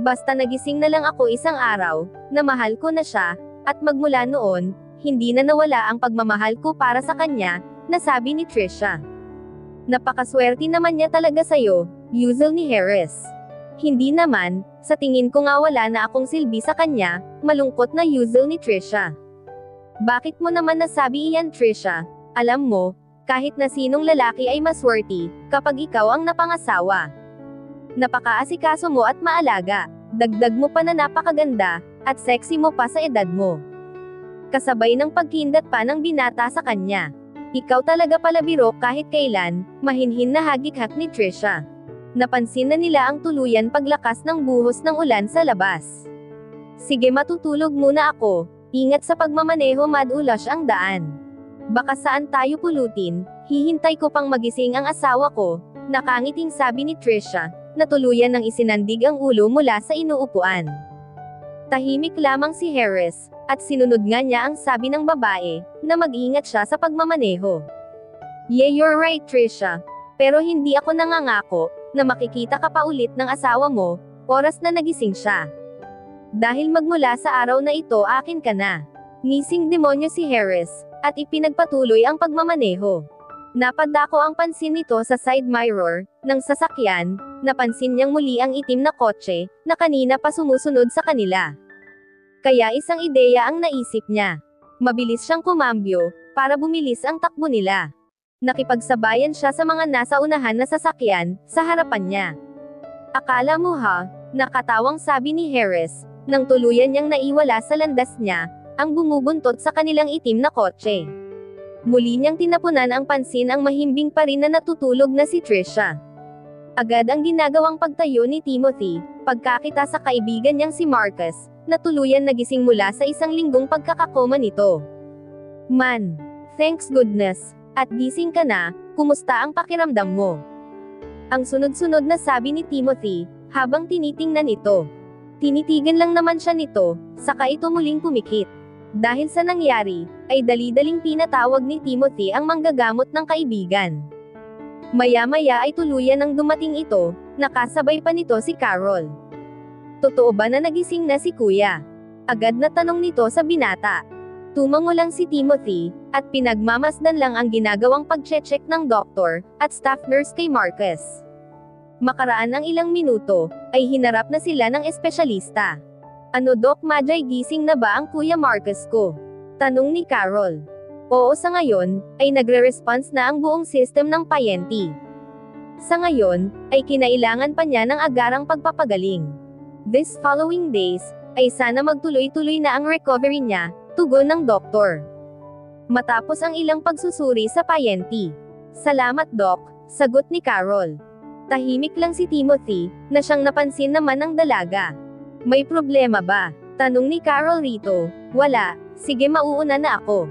basta nagising na lang ako isang araw, na mahal ko na siya, at magmula noon, hindi na nawala ang pagmamahal ko para sa kanya, nasabi ni Trisha. Napakaswerte naman niya talaga sa'yo, Yuzel ni Harris. Hindi naman, sa tingin ko nga wala na akong silbi sa kanya, malungkot na Yuzel ni Trisha. Bakit mo naman nasabi iyan Trisha? Alam mo, kahit na sinong lalaki ay maswerte, kapag ikaw ang napangasawa. Napakaasikaso mo at maalaga, dagdag mo pa na napakaganda, at sexy mo pa sa edad mo. Kasabay ng pagkindat pa ng binata sa kanya. Ikaw talaga pala biro kahit kailan, mahinhin na hagik-hak ni Trisha. Napansin na nila ang tuluyan paglakas ng buhos ng ulan sa labas. Sige matutulog muna ako, ingat sa pagmamaneho madulas ang daan. Baka saan tayo pulutin, hihintay ko pang magising ang asawa ko, nakangiting sabi ni Trisha, na tuluyan ng isinandig ang ulo mula sa inuupuan. Tahimik lamang si Harris, at sinunod nga niya ang sabi ng babae, na mag-ingat siya sa pagmamaneho. Yeah, you're right Trisha. Pero hindi ako nangangako, na makikita ka pa ulit ng asawa mo, oras na nagising siya. Dahil magmula sa araw na ito akin ka na. Ngising demonyo si Harris, at ipinagpatuloy ang pagmamaneho. Napadako ang pansin nito sa side mirror, ng sasakyan, napansin niyang muli ang itim na kotse, na kanina pa sumusunod sa kanila. Kaya isang ideya ang naisip niya. Mabilis siyang kumambyo, para bumilis ang takbo nila. Nakipagsabayan siya sa mga nasa unahan na sasakyan, sa harapan niya. Akala mo ha, nakatawang sabi ni Harris, nang tuluyan niyang naiwala sa landas niya, ang bumubuntot sa kanilang itim na kotse. Muli niyang tinapunan ang pansin ang mahimbing pa rin na natutulog na si Trisha. Agad ang ginagawang pagtayo ni Timothy, pagkakita sa kaibigan niyang si Marcus, na tuluyan nagising mula sa isang linggong pagkakakoma nito. Man, thanks goodness, at gising ka na, kumusta ang pakiramdam mo? Ang sunod-sunod na sabi ni Timothy, habang tinitingnan ito. Tinitigan lang naman siya nito, saka ito muling pumikit. Dahil sa nangyari, ay dali-daling pinatawag ni Timothy ang manggagamot ng kaibigan. Maya-maya ay tuluyan nang dumating ito, nakasabay pa nito si Carol. Totoo ba na nagising na si Kuya? Agad na tanong nito sa binata. Tumango lang si Timothy, at pinagmamasdan lang ang ginagawang pag-check ng doktor, at staff nurse kay Marcus. Makaraan ang ilang minuto, ay hinarap na sila ng espesyalista. Ano Doc Majay, gising na ba ang Kuya Marcus ko? Tanong ni Carol. Oo, sa ngayon, ay nagre-response na ang buong system ng payenti. Sa ngayon, ay kinailangan pa niya ng agarang pagpapagaling. This following days, ay sana magtuloy-tuloy na ang recovery niya, tugon ng doktor. Matapos ang ilang pagsusuri sa payenti. Salamat Doc, sagot ni Carol. Tahimik lang si Timothy, na siyang napansin naman ng dalaga. May problema ba? Tanong ni Carol rito. Wala, sige mauuna na ako.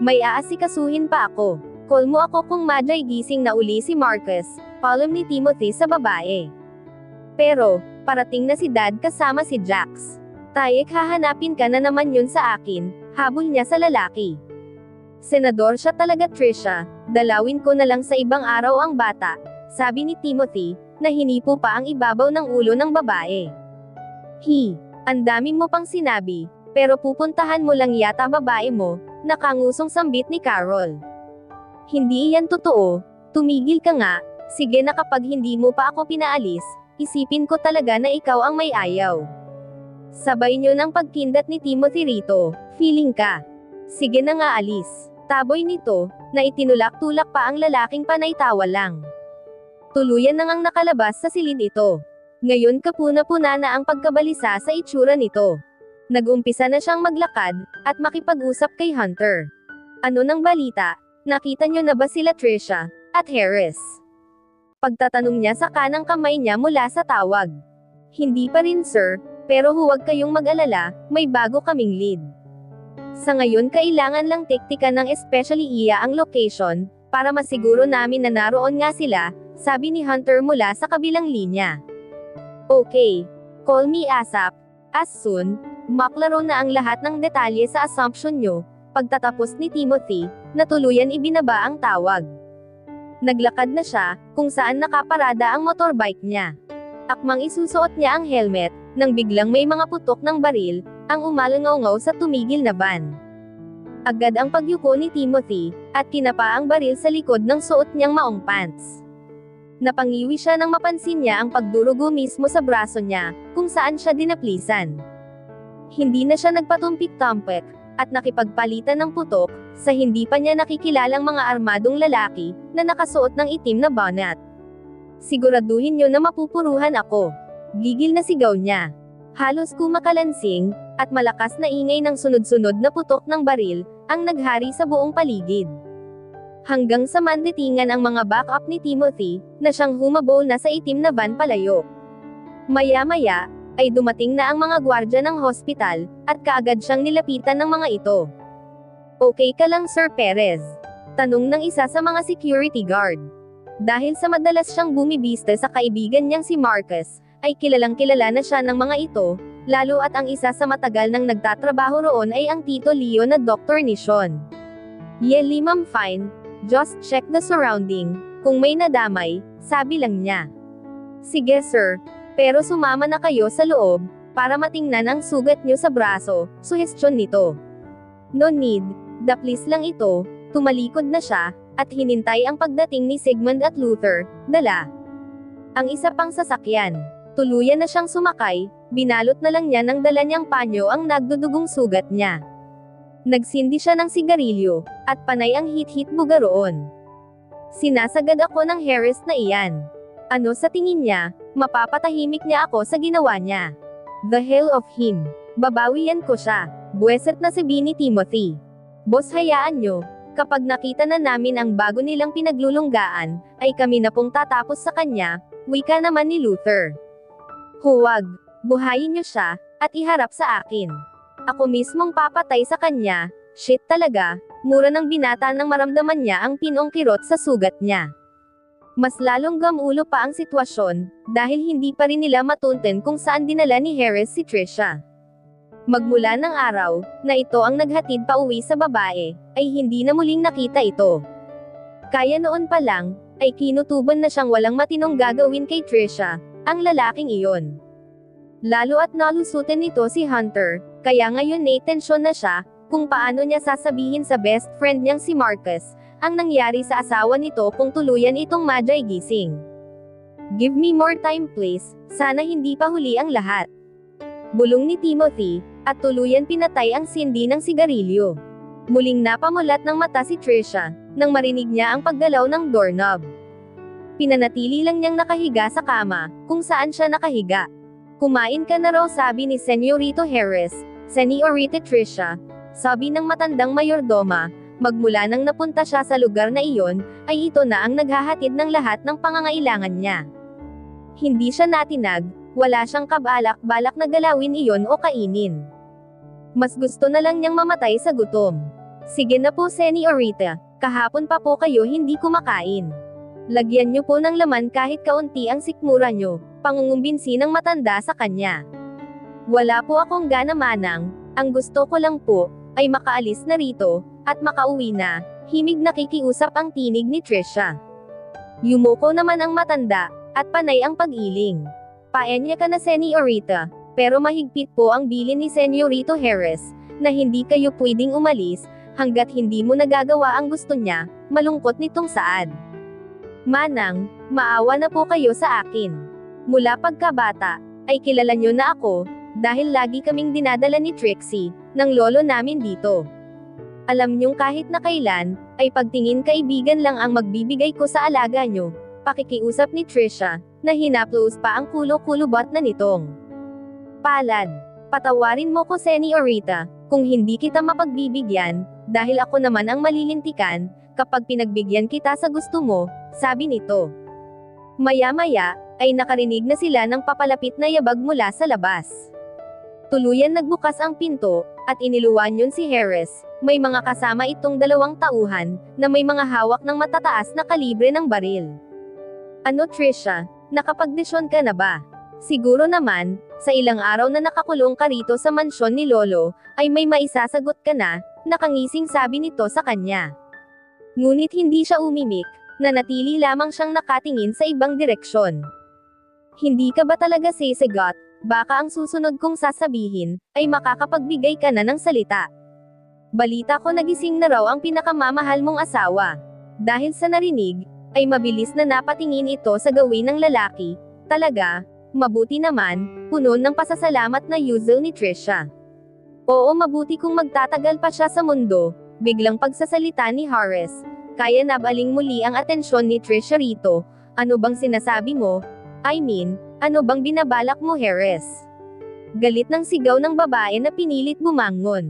May aasikasuhin pa ako. Call mo ako kung Majay gising na uli si Marcus, palom ni Timothy sa babae. Pero, parating na si Dad kasama si Jax. Tayek hahanapin ka na naman yun sa akin, habol niya sa lalaki. Senador siya talaga Trisha, dalawin ko na lang sa ibang araw ang bata, sabi ni Timothy, na hinipo pa ang ibabaw ng ulo ng babae. Ang dami mo pang sinabi, pero pupuntahan mo lang yata babae mo, nakangusong sambit ni Carol. Hindi yan totoo, tumigil ka nga, sige na kapag hindi mo pa ako pinaalis, isipin ko talaga na ikaw ang may ayaw. Sabay nyo ng pagkindat ni Timothy rito, feeling ka. Sige na nga alis. Taboy nito, na itinulak-tulak pa ang lalaking panay-tawa lang. Tuluyan nang ang nakalabas sa silid ito. Ngayon kapuna-puna na ang pagkabalisa sa itsura nito. Nag-umpisa na siyang maglakad, at makipag-usap kay Hunter. Ano nang balita? Nakita nyo na ba sila Trisha, at Harris? Pagtatanong niya sa kanang kamay niya mula sa tawag. Hindi pa rin sir, pero huwag kayong mag-alala, may bago kaming lead. Sa ngayon kailangan lang tektikan ng especially iya ang location, para masiguro namin na naroon nga sila, sabi ni Hunter mula sa kabilang linya. Okay. Call me ASAP. As soon, maklaro na ang lahat ng detalye sa assumption nyo. Pagtatapos ni Timothy, na tuluyan ibinaba ang tawag. Naglakad na siya, kung saan nakaparada ang motorbike niya. Akmang isusuot niya ang helmet, nang biglang may mga putok ng baril, ang umalangaw-ngaw sa tumigil na van. Agad ang pagyuko ni Timothy, at kinapa ang baril sa likod ng suot niyang maong pants. Napangiwi siya nang mapansin niya ang pagdurugo mismo sa braso niya, kung saan siya dinaplisan. Hindi na siya nagpatumpik-tampik, at nakipagpalitan ng putok, sa hindi pa niya nakikilalang mga armadong lalaki, na nakasuot ng itim na bonnet. Siguraduhin niyo na mapupuruhan ako. Gigil na sigaw niya. Halos kumakalansing, at malakas na ingay ng sunod-sunod na putok ng baril, ang naghari sa buong paligid. Hanggang sa manditingan ang mga backup ni Timothy, na siyang humabol na sa itim na van palayo. Maya-maya, ay dumating na ang mga gwardya ng hospital, at kaagad siyang nilapitan ng mga ito. "Okay ka lang Sir Perez?" tanong ng isa sa mga security guard. Dahil sa madalas siyang bumibiste sa kaibigan niyang si Marcus, ay kilalang-kilala na siya ng mga ito, lalo at ang isa sa matagal nang nagtatrabaho roon ay ang Tito Leo na doktor ni Sean. "Yeli ma'am fine, just check the surrounding, kung may nadamay," sabi lang niya. "Sige sir, pero sumama na kayo sa loob, para matingnan ang sugat niyo sa braso," suhestyon nito. "No need, please lang ito." Tumalikod na siya, at hinintay ang pagdating ni Sigmund at Luther, dala ang isa pang sasakyan. Tuluyan na siyang sumakay, binalot na lang niya ng dala niyang panyo ang nagdudugong sugat niya. Nagsindi siya ng sigarilyo, at panay ang hit-hit buga roon. "Sinasagad ako ng Harris na iyan. Ano sa tingin niya, mapapatahimik niya ako sa ginawa niya? The hell of him. Babawian ko siya." Buweset na sabi ni Timothy. "Boss hayaan nyo. Kapag nakita na namin ang bago nilang pinaglulunggaan, ay kami na pong tatapos sa kanya," wika naman ni Luther. "Huwag. Buhayin niyo siya, at iharap sa akin. Ako mismong papatay sa kanya." Shit talaga, mura ng binata nang maramdaman niya ang pinong kirot sa sugat niya. Mas lalong gamulo pa ang sitwasyon, dahil hindi pa rin nila matunten kung saan dinala ni Harris si Trisha. Magmula ng araw, na ito ang naghatid pa uwi sa babae, ay hindi na muling nakita ito. Kaya noon pa lang, ay kinutuban na siyang walang matinong gagawin kay Trisha, ang lalaking iyon. Lalo at nalusutin nito si Hunter, kaya ngayon naitensyon na siya, kung paano niya sasabihin sa best friend niyang si Marcus, ang nangyari sa asawa nito kung tuluyan itong madyay gising. "Give me more time please, sana hindi pa huli ang lahat." Bulong ni Timothy, at tuluyan pinatay ang sindi ng sigarilyo. Muling napamulat ng mata si Trisha, nang marinig niya ang paggalaw ng doorknob. Pinanatili lang niyang nakahiga sa kama, kung saan siya nakahiga. "Kumain ka na raw," sabi ni Senyorito Harris. "Senyorita Trisha," sabi ng matandang mayordoma, magmula nang napunta siya sa lugar na iyon, ay ito na ang naghahatid ng lahat ng pangangailangan niya. Hindi siya natinag, wala siyang kabalak-balak na galawin iyon o kainin. Mas gusto na lang niyang mamatay sa gutom. "Sige na po Senyorita, kahapon pa po kayo hindi kumakain. Lagyan niyo po ng laman kahit kaunti ang sikmura niyo," pangungumbinsi ng matanda sa kanya. "Wala po akong gana manang, ang gusto ko lang po, ay makaalis na rito, at makauwi na," himig nakikiusap ang tinig ni Trisha. Yumuko naman ang matanda, at panay ang pag-iling. "Paenya ka na Senyorita, pero mahigpit po ang bilin ni Senyorito Harris, na hindi kayo pwedeng umalis, hanggat hindi mo nagagawa ang gusto niya," malungkot nitong saad. "Manang, maawa na po kayo sa akin. Mula pagkabata, ay kilala niyo na ako, dahil lagi kaming dinadala ni Trixie, ng lolo namin dito. Alam niyong kahit na kailan, ay pagtingin kaibigan lang ang magbibigay ko sa alaga niyo," pakikiusap ni Trisha, na hinaplos pa ang kulo-kulubot na nitong. "Palad. Patawarin mo ko Senyorita, kung hindi kita mapagbibigyan, dahil ako naman ang malilintikan, kapag pinagbigyan kita sa gusto mo," sabi nito. Maya-maya, ay nakarinig na sila ng papalapit na yabag mula sa labas. Tuluyan nagbukas ang pinto, at iniluwan yun si Harris. May mga kasama itong 2 tauhan, na may mga hawak ng matataas na kalibre ng baril. "Ano Trisha, nakapagdesisyon ka na ba? Siguro naman, sa ilang araw na nakakulong ka rito sa mansyon ni Lolo, ay may maisasagot ka na," nakangising sabi nito sa kanya. Ngunit hindi siya umimik, nanatili lamang siyang nakatingin sa ibang direksyon. "Hindi ka ba talaga sisagot? Baka ang susunod kong sasabihin, ay makakapagbigay ka na ng salita. Balita ko nagising na raw ang pinakamamahal mong asawa." Dahil sa narinig, ay mabilis na napatingin ito sa gawin ng lalaki. "Talaga? Mabuti naman," puno ng pasasalamat na yuzel ni Trisha. "Oo mabuti kung magtatagal pa siya sa mundo," biglang pagsasalita ni Harris. Kaya nabaling muli ang atensyon ni Trisha rito. "Ano bang sinasabi mo? I mean, ano bang binabalak mo Harris?" Galit ng sigaw ng babae na pinilit bumangon.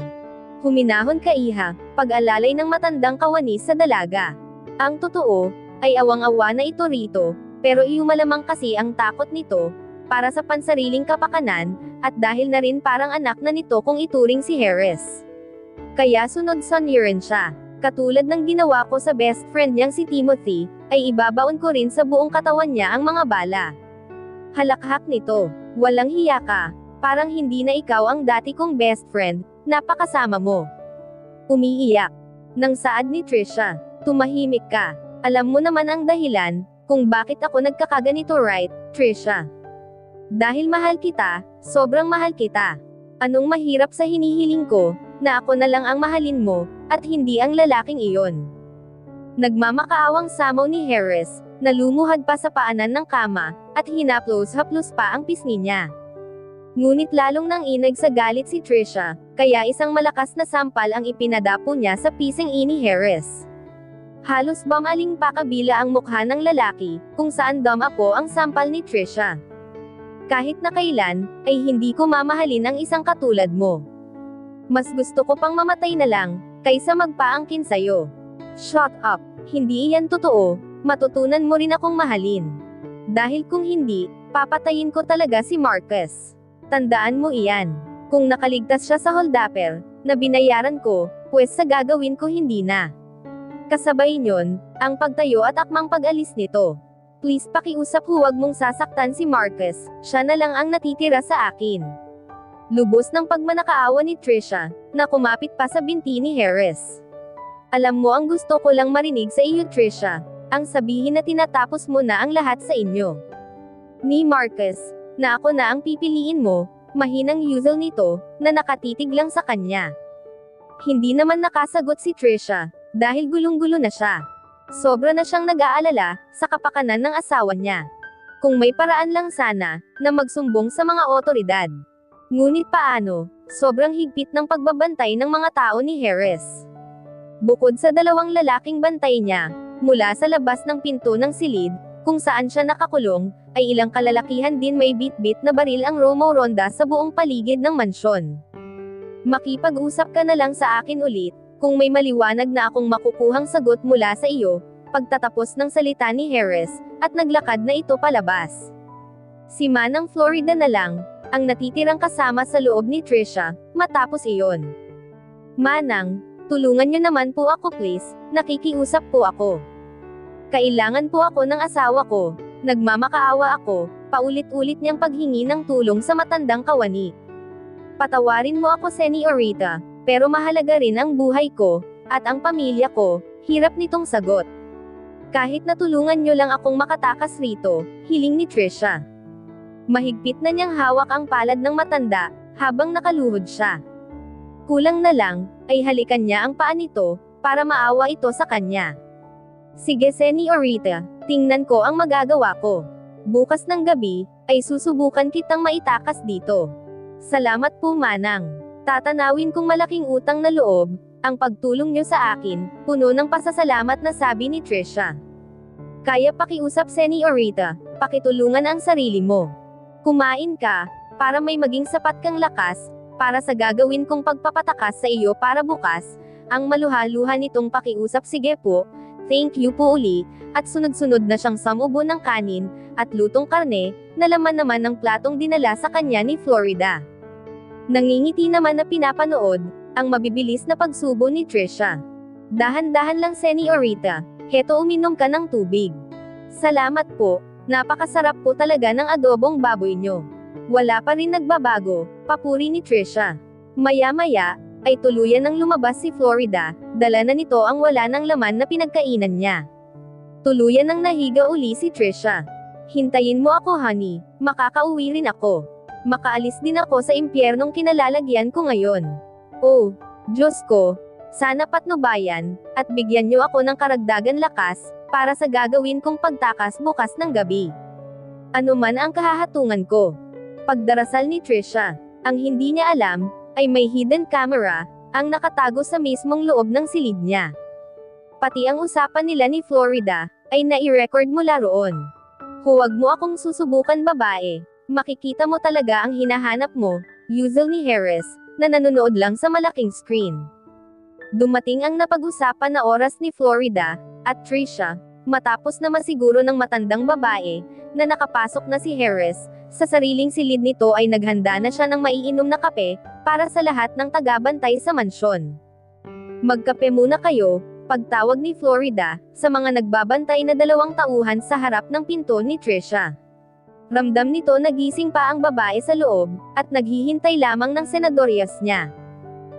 "Huminahon ka iha," pag-alalay ng matandang kawani sa dalaga. Ang totoo, ay awang-awa na ito rito, pero malamang kasi ang takot nito, para sa pansariling kapakanan, at dahil na rin parang anak na nito kung ituring si Harris. Kaya sunod sa rin siya. Katulad ng ginawa ko sa best friend niyang si Timothy, ay ibabaon ko rin sa buong katawan niya ang mga bala. Halakhak nito. Walang hiya ka. Parang hindi na ikaw ang dati kong best friend, napakasama mo. Umiiyak. Nang saad ni Trisha. Tumahimik ka. Alam mo naman ang dahilan, kung bakit ako nagkakaganito, right, Trisha? Dahil mahal kita, sobrang mahal kita. Anong mahirap sa hinihiling ko, na ako na lang ang mahalin mo, at hindi ang lalaking iyon. Nagmamakaawang samaw ni Harris, na lumuhad pa sa paanan ng kama, at hinaplos-haplos pa ang pisngi niya. Ngunit lalong nang inag sa galit si Trisha, kaya isang malakas na sampal ang ipinadapo niya sa pising ni Harris. Halos bamaling pa kabila ang mukha ng lalaki, kung saan dumapo ang sampal ni Trisha. Kahit na kailan, ay hindi ko mamahalin ang isang katulad mo. Mas gusto ko pang mamatay na lang, kaysa magpaangkin sa'yo. Shut up, hindi iyan totoo, matutunan mo rin akong mahalin. Dahil kung hindi, papatayin ko talaga si Marcus. Tandaan mo iyan. Kung nakaligtas siya sa holdapper, na binayaran ko, pues sa gagawin ko hindi na. Kasabay nyon, ang pagtayo at akmang pag-alis nito. Please pakiusap, huwag mong sasaktan si Marcus, siya na lang ang natitira sa akin. Lubos ng pagmanakaawa ni Trisha, na kumapit pa sa binti ni Harris. Alam mo ang gusto ko lang marinig sa iyo, Trisha, ang sabihin na tinatapos mo na ang lahat sa inyo. Ni Marcus, na ako na ang pipiliin mo, mahinang usual nito, na nakatitig lang sa kanya. Hindi naman nakasagot si Trisha, dahil gulong-gulo na siya. Sobra na siyang nag-aalala, sa kapakanan ng asawa niya. Kung may paraan lang sana, na magsumbong sa mga otoridad. Ngunit paano, sobrang higpit ng pagbabantay ng mga tao ni Harris. Bukod sa dalawang lalaking bantay niya, mula sa labas ng pinto ng silid, kung saan siya nakakulong, ay ilang kalalakihan din may bit-bit na baril ang romo-ronda sa buong paligid ng mansyon. Makipag-usap ka na lang sa akin ulit, kung may maliwanag na akong makukuhang sagot mula sa iyo, pagtatapos ng salita ni Harris, at naglakad na ito palabas. Si Manang Florida na lang, ang natitirang kasama sa loob ni Trisha, matapos iyon. Manang, tulungan niyo naman po ako please, nakikiusap po ako. Kailangan po ako ng asawa ko, nagmamakaawa ako, paulit-ulit niyang paghingi ng tulong sa matandang kawani. Patawarin mo ako, Señorita, pero mahalaga rin ang buhay ko, at ang pamilya ko, hirap nitong sagot. Kahit natulungan niyo lang akong makatakas rito, hiling ni Trisha. Mahigpit na niyang hawak ang palad ng matanda, habang nakaluhod siya. Kulang na lang, ay halikan niya ang paa nito, para maawa ito sa kanya. Sige, Señorita, tingnan ko ang magagawa ko. Bukas ng gabi, ay susubukan kitang maitakas dito. Salamat po, Manang. Tatanawin kong malaking utang na loob, ang pagtulong niyo sa akin, puno ng pasasalamat na sabi ni Trisha. Kaya pakiusap, Señorita, pakitulungan ang sarili mo. Kumain ka, para may maging sapat kang lakas, para sa gagawin kong pagpapatakas sa iyo para bukas, ang maluha-luha nitong pakiusap. Sige po, thank you po uli, at sunod-sunod na siyang samubo ng kanin, at lutong karne, na laman naman ng platong dinala sa kanya ni Florida. Nangingiti naman na pinapanood, ang mabibilis na pagsubo ni Trisha. Dahan-dahan lang, Señorita, heto uminom ka ng tubig. Salamat po. Napakasarap po talaga ng adobong baboy nyo. Wala pa rin nagbabago, papuri ni Trisha. Maya-maya, ay tuluyan nang lumabas si Florida, dala na nito ang wala ng laman na pinagkainan niya. Tuluyan nang nahiga uli si Trisha. Hintayin mo ako, honey, makakauwi rin ako. Makaalis din ako sa impyernong kinalalagyan ko ngayon. Oh, Diyos ko, sana patnubayan, at bigyan niyo ako ng karagdagan lakas, para sa gagawin kong pagtakas bukas ng gabi. Ano man ang kahahatungan ko. Pagdarasal ni Trisha, ang hindi niya alam, ay may hidden camera, ang nakatago sa mismong loob ng silid niya. Pati ang usapan nila ni Florida, ay nai-record mula roon. Huwag mo akong susubukan, babae. Makikita mo talaga ang hinahanap mo, usual ni Harris, na nanonood lang sa malaking screen. Dumating ang napag-usapan na oras ni Florida at Trisha, matapos na masiguro ng matandang babae na nakapasok na si Harris. Sa sariling silid nito ay naghanda na siya ng maiinom na kape para sa lahat ng tagabantay sa mansyon. Magkape muna kayo, pagtawag ni Florida sa mga nagbabantay na dalawang tauhan sa harap ng pinto ni Trisha. Ramdam nito nagising pa ang babae sa loob at naghihintay lamang ng senadoryas niya.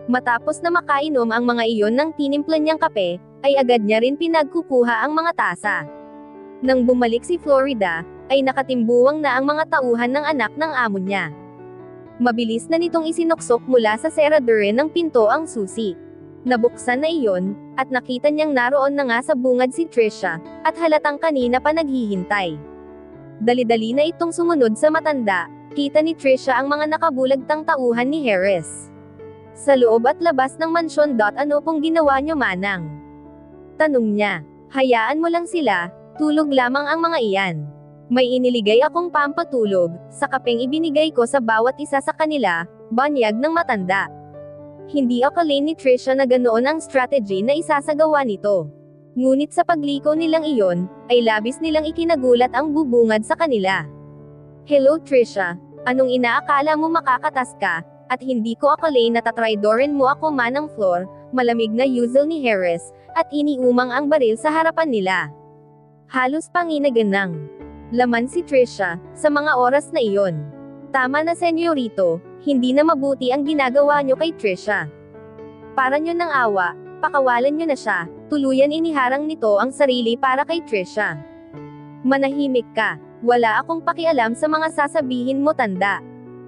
Matapos na makainom ang mga iyon ng tinimpla niyang kape, ay agad niya rin pinagkukuha ang mga tasa. Nang bumalik si Florida, ay nakatimbuwang na ang mga tauhan ng anak ng amo niya. Mabilis na nitong isinuksok mula sa seradure ng pinto ang susi. Nabuksan na iyon, at nakita niyang naroon na nga sa bungad si Trisha, at halatang kanina pa naghihintay. Dali-dali na itong sumunod sa matanda, kita ni Trisha ang mga nakabulagtang tauhan ni Harris. Sa loob at labas ng mansyon. Ano pong ginawa niyo, manang? Tanong niya. Hayaan mo lang sila, tulog lamang ang mga iyan. May iniligay akong pampatulog, sa kapeng ibinigay ko sa bawat isa sa kanila, banyag ng matanda. Hindi akalain ni Trisha na ganoon ang strategy na isasagawa nito. Ngunit sa pagliko nilang iyon, ay labis nilang ikinagulat ang bubungad sa kanila. Hello Trisha, anong inaakala mo makakatas ka? At hindi ko akalain na tatraydorin mo ako, manang Flor, malamig na yuzel ni Harris, at iniumang ang baril sa harapan nila. Halos panginaganang laman si Trisha, sa mga oras na iyon. Tama na senyorito, hindi na mabuti ang ginagawa nyo kay Trisha. Para nyo ng awa, pakawalan nyo na siya, tuluyan iniharang nito ang sarili para kay Trisha. Manahimik ka, wala akong pakialam sa mga sasabihin mo, tanda.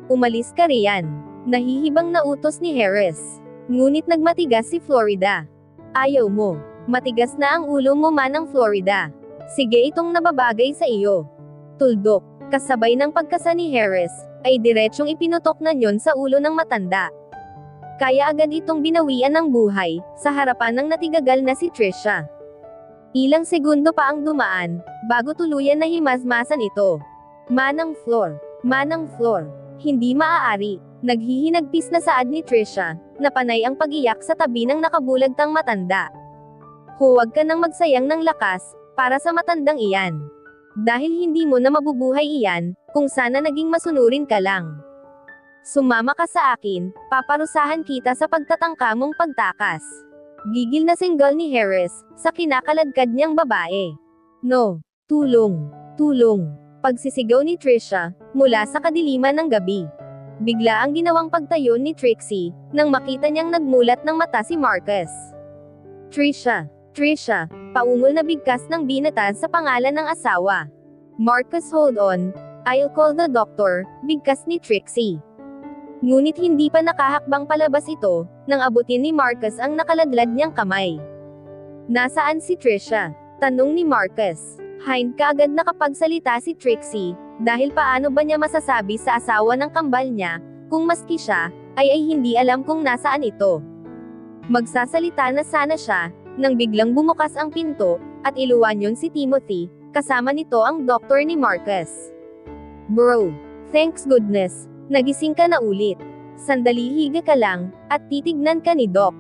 Umalis ka riyan. Nahihibang na utos ni Harris. Ngunit nagmatigas si Florida. Ayaw mo. Matigas na ang ulo mo, manang Florida. Sige, itong nababagay sa iyo. Tuldok. Kasabay ng pagkasa ni Harris, ay diretsyong ipinutok na yon sa ulo ng matanda. Kaya agad itong binawian ng buhay, sa harapan ng natigagal na si Trisha. Ilang segundo pa ang dumaan, bago tuluyan na himasmasan ito. Manang Flor. Manang Flor. Hindi maaari. Naghihinagpis na saad ni Trisha, na panay ang pag-iyak sa tabi ng nakabulagtang matanda. Huwag ka nang magsayang ng lakas, para sa matandang iyan. Dahil hindi mo na mabubuhay iyan, kung sana naging masunurin ka lang. Sumama ka sa akin, paparusahan kita sa pagtatangka mong pagtakas. Gigil na single ni Harris, sa kinakaladkad niyang babae. No. Tulong. Tulong. Pagsisigaw ni Trisha, mula sa kadiliman ng gabi. Bigla ang ginawang pagtayo ni Trixie, nang makita niyang nagmulat ng mata si Marcus. Trisha. Trisha. Paungol na bigkas ng binata sa pangalan ng asawa. Marcus, hold on. I'll call the doctor, bigkas ni Trixie. Ngunit hindi pa nakahakbang palabas ito, nang abutin ni Marcus ang nakaladlad niyang kamay. Nasaan si Trisha? Tanong ni Marcus. Hind kaagad nakapagsalita si Trixie, dahil paano ba niya masasabi sa asawa ng kambal niya, kung maski siya, ay hindi alam kung nasaan ito. Magsasalita na sana siya, nang biglang bumukas ang pinto, at iluwan yon si Timothy, kasama nito ang doktor ni Marcus. Bro, thanks goodness, nagising ka na ulit. Sandali, higa ka lang, at titignan ka ni Doc.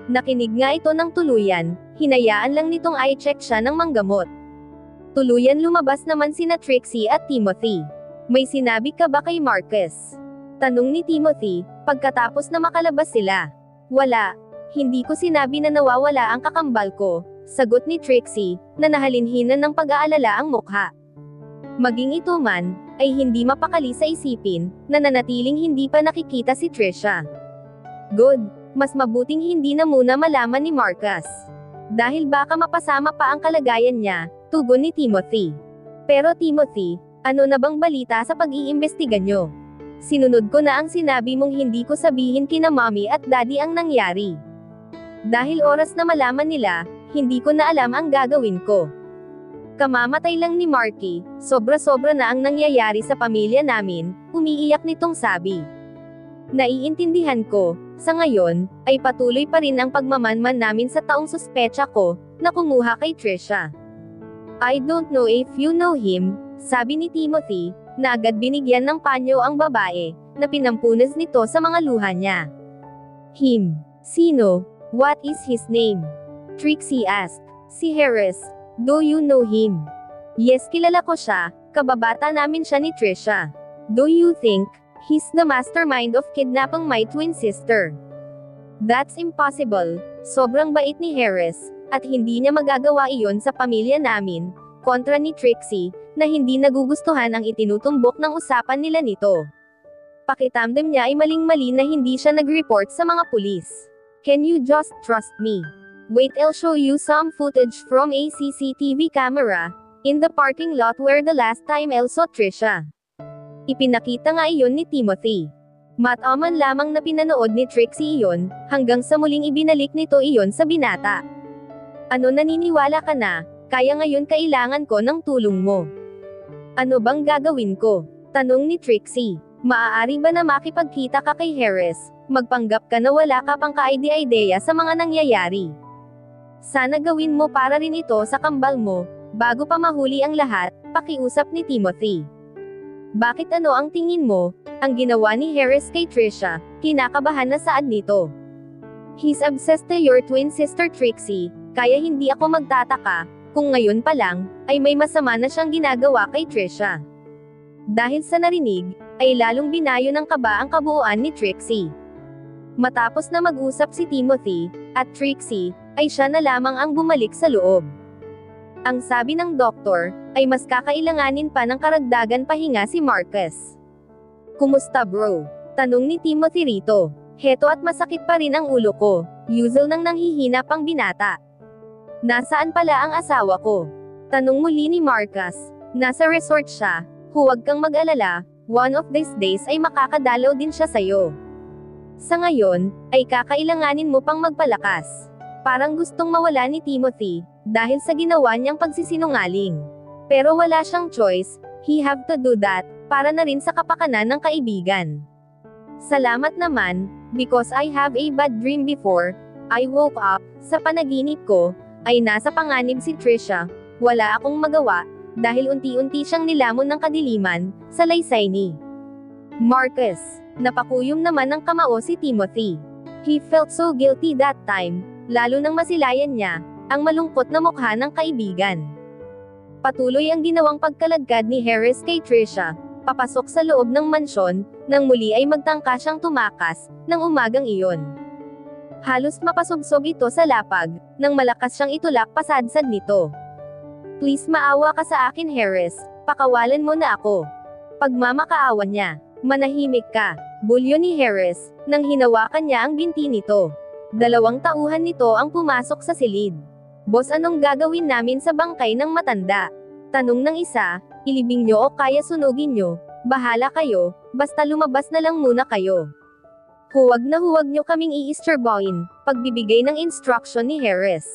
Nakinig nga ito ng tuluyan, hinayaan lang nitong i-check siya ng manggamot. Tuluyan lumabas naman sina Trixie at Timothy. May sinabi ka ba kay Marcus? Tanong ni Timothy, pagkatapos na makalabas sila. Wala. Hindi ko sinabi na nawawala ang kakambal ko, sagot ni Trixie, na nahalinhinan ng pag-aalala ang mukha. Maging ito man, ay hindi mapakali sa isipin, na nanatiling hindi pa nakikita si Trisha. Good. Mas mabuting hindi na muna malaman ni Marcus. Dahil baka mapasama pa ang kalagayan niya, tugon ni Timothy. Pero Timothy, ano na bang balita sa pag-iimbestiga nyo? Sinunod ko na ang sinabi mong hindi ko sabihin kina mommy at daddy ang nangyari. Dahil oras na malaman nila, hindi ko na alam ang gagawin ko. Kamamatay lang ni Marky, sobra-sobra na ang nangyayari sa pamilya namin, umiiyak nitong sabi. Naiintindihan ko, sa ngayon, ay patuloy pa rin ang pagmamanman namin sa taong suspecha ko, na kumuha kay Trisha. I don't know if you know him, sabi ni Timothy, na agad binigyan ng panyo ang babae, na pinampunas nito sa mga luha niya. Him. Sino? What is his name? Trixie asked. Si Harris. Do you know him? Yes, kilala ko siya. Kababata namin siya ni Trisha. Do you think he's the mastermind of kidnapping my twin sister? That's impossible. Sobrang bait ni Harris, at hindi niya magagawa iyon sa pamilya namin, kontra ni Trixie, na hindi nagugustuhan ang itinutumbok ng usapan nila nito. Pakitamdam niya ay maling-mali na hindi siya nag-report sa mga pulis. Can you just trust me? Wait, I'll show you some footage from a CCTV camera in the parking lot where the last time I saw Trisha. Ipinakita nga iyon ni Timothy. Mataman lamang na pinanood ni Trixie iyon, hanggang sa muling ibinalik nito iyon sa binata. Ano, naniniwala ka na? Kaya ngayon kailangan ko ng tulong mo. Ano bang gagawin ko? Tanong ni Trixie. Maaari ba na makipagkita ka kay Harris? Magpanggap ka na wala ka pang ka-idea sa mga nangyayari. Sana gawin mo para rin ito sa kambal mo, bago pa mahuli ang lahat, pakiusap ni Timothy. Bakit, ano ang tingin mo, ang ginawa ni Harris kay Trisha? Kinakabahan na saad nito. He's obsessed to your twin sister Trixie, kaya hindi ako magtataka kung ngayon pa lang ay may masama na siyang ginagawa kay Trisha. Dahil sa narinig, ay lalong binayo ng kaba ang kabuuan ni Trixie. Matapos na mag-usap si Timothy at Trixie, ay siya na lamang ang bumalik sa loob. Ang sabi ng doktor, ay mas kakailanganin pa ng karagdagan pahinga si Marcus. Kumusta bro? Tanong ni Timothy rito. Heto at masakit pa rin ang ulo ko, usual nang nanghihina pang binata. Nasaan pala ang asawa ko? Tanong muli ni Marcus. Nasa resort siya. Huwag kang mag-alala, one of these days ay makakadalaw din siya sa'yo. Sa ngayon, ay kakailanganin mo pang magpalakas. Parang gustong mawala ni Timothy, dahil sa ginawa niyang pagsisinungaling. Pero wala siyang choice, he have to do that, para na rin sa kapakanan ng kaibigan. Salamat naman, because I have a bad dream before, I woke up, sa panaginip ko, ay nasa panganib si Trisha, wala akong magawa, dahil unti-unti siyang nilamon ng kadiliman, sa laysay ni Marcus. Napakuyom naman ng kamao si Timothy. He felt so guilty that time, lalo nang masilayan niya, ang malungkot na mukha ng kaibigan. Patuloy ang ginawang pagkalagkad ni Harris kay Trisha, papasok sa loob ng mansyon, nang muli ay magtangka siyang tumakas, ng umagang iyon. Halos mapasubsob ito sa lapag, nang malakas siyang itulak pasadsad nito. Please maawa ka sa akin Harris, pakawalan mo na ako. Pagmamakaawa niya, manahimik ka, bulyo ni Harris, nang hinawakan niya ang binti nito. 2 tauhan nito ang pumasok sa silid. Boss, anong gagawin namin sa bangkay ng matanda? Tanong ng isa, ilibing nyo o kaya sunugin nyo, bahala kayo, basta lumabas na lang muna kayo. Huwag na huwag nyo kaming iisturboin, pagbibigay ng instruction ni Harris.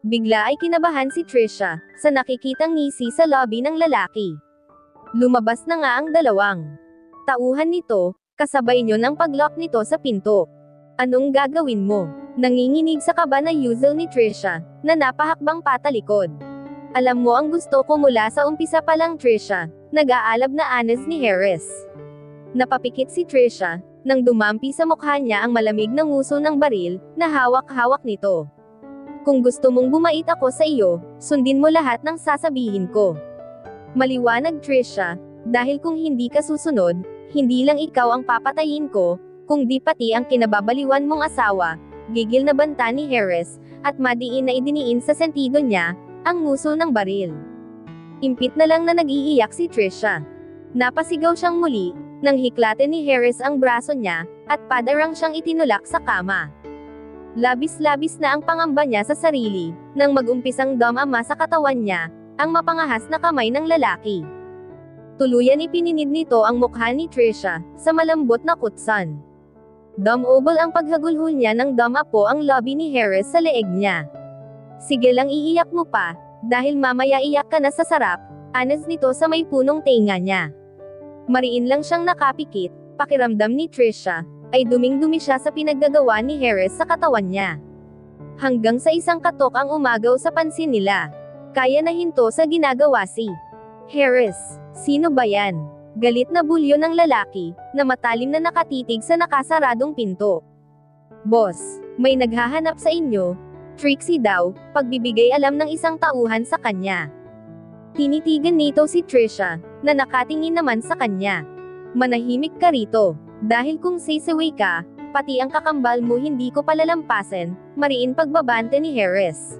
Bigla ay kinabahan si Trisha, sa nakikitang ngisi sa lobby ng lalaki. Lumabas na nga ang 2 tauhan nito, kasabay nyo ng paglock nito sa pinto. Anong gagawin mo? Nanginginig sa kaba na usual ni Trisha, na napahakbang patalikod. Alam mo ang gusto ko mula sa umpisa pa lang Trisha, nag-aalab na anes ni Harris. Napapikit si Trisha, nang dumampi sa mukha niya ang malamig na nguso ng baril, na hawak-hawak nito. Kung gusto mong bumait ako sa iyo, sundin mo lahat ng sasabihin ko. Maliwanag Trisha, dahil kung hindi ka susunod, hindi lang ikaw ang papatayin ko, kung di pati ang kinababaliwan mong asawa, gigil na banta ni Harris, at madiin na idiniin sa sentido niya, ang nguso ng baril. Impit na lang na nag-iiyak si Trisha. Napasigaw siyang muli, nang hiklatin ni Harris ang braso niya, at padarang siyang itinulak sa kama. Labis-labis na ang pangamba niya sa sarili, nang mag-umpisang dumama sa katawan niya, ang mapangahas na kamay ng lalaki. Tuluyan ipininid nito ang mukha ni Trisha, sa malambot na kutsan. Dumobol ang paghagulhol niya ng dumapo ang lobby ni Harris sa leeg niya. Sige lang, iiyak mo pa, dahil mamaya iyak ka na sa sarap, anas nito sa may punong tenga niya. Mariin lang siyang nakapikit, pakiramdam ni Trisha, ay duming-dumi siya sa pinaggagawa ni Harris sa katawan niya. Hanggang sa isang katok ang umagaw sa pansin nila. Kaya na hinto sa ginagawa si Harris. Sino ba yan? Galit na bulyo ng lalaki, na matalim na nakatitig sa nakasaradong pinto. Boss, may naghahanap sa inyo. Trixie daw, pagbibigay alam ng isang tauhan sa kanya. Tinitigan nito si Trisha, na nakatingin naman sa kanya. Manahimik ka rito, dahil kung sisiwi ka, pati ang kakambal mo hindi ko palalampasin, mariin pagbabante ni Harris.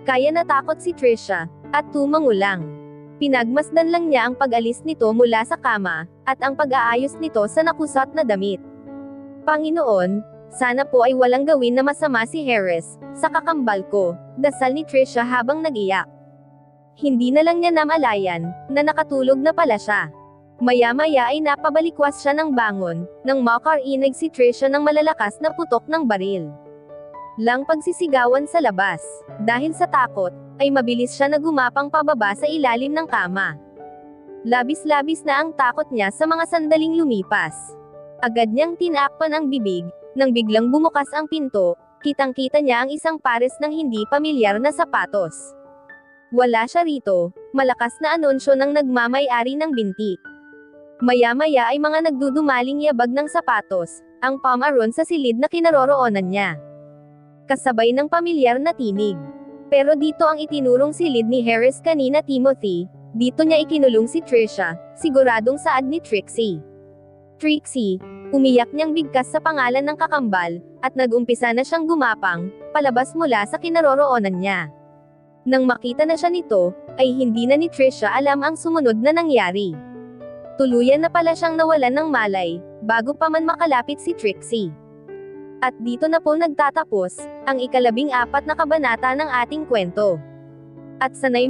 Kaya natakot si Trisha, at tumangulang. Pinagmasdan lang niya ang pag-alis nito mula sa kama, at ang pag-aayos nito sa nakusot na damit. Panginoon, sana po ay walang gawin na masama si Harris, sa kakambal ko, dasal ni Trisha habang nag-iyak. Hindi na lang niya namalayan, na nakatulog na pala siya. Maya-maya ay napabalikwas siya ng bangon, nang makarinig si Trisha ng malalakas na putok ng baril. Lang pagsisigawan sa labas. Dahil sa takot, ay mabilis siya na gumapang pababa sa ilalim ng kama. Labis-labis na ang takot niya sa mga sandaling lumipas. Agad niyang tinakpan ang bibig, nang biglang bumukas ang pinto, kitang-kita niya ang isang pares ng hindi pamilyar na sapatos. Wala siya rito, malakas na anunsyo ng nagmamay-ari ng binti. Maya-maya ay mga nagdudumaling yabag ng sapatos, ang pamaron sa silid na kinaroroonan niya. Kasabay ng pamilyar na tinig. Pero dito ang itinurong silid ni Harris kanina Timothy, dito niya ikinulong si Trisha, siguradong saad ni Trixie. Trixie, umiyak niyang bigkas sa pangalan ng kakambal, at nag-umpisa na siyang gumapang, palabas mula sa kinaroroonan niya. Nang makita na siya nito, ay hindi na ni Trisha alam ang sumunod na nangyari. Tuluyan na pala siyang nawalan ng malay, bago pa man makalapit si Trixie. At dito na po nagtatapos, ang 14 na kabanata ng ating kwento. At sanay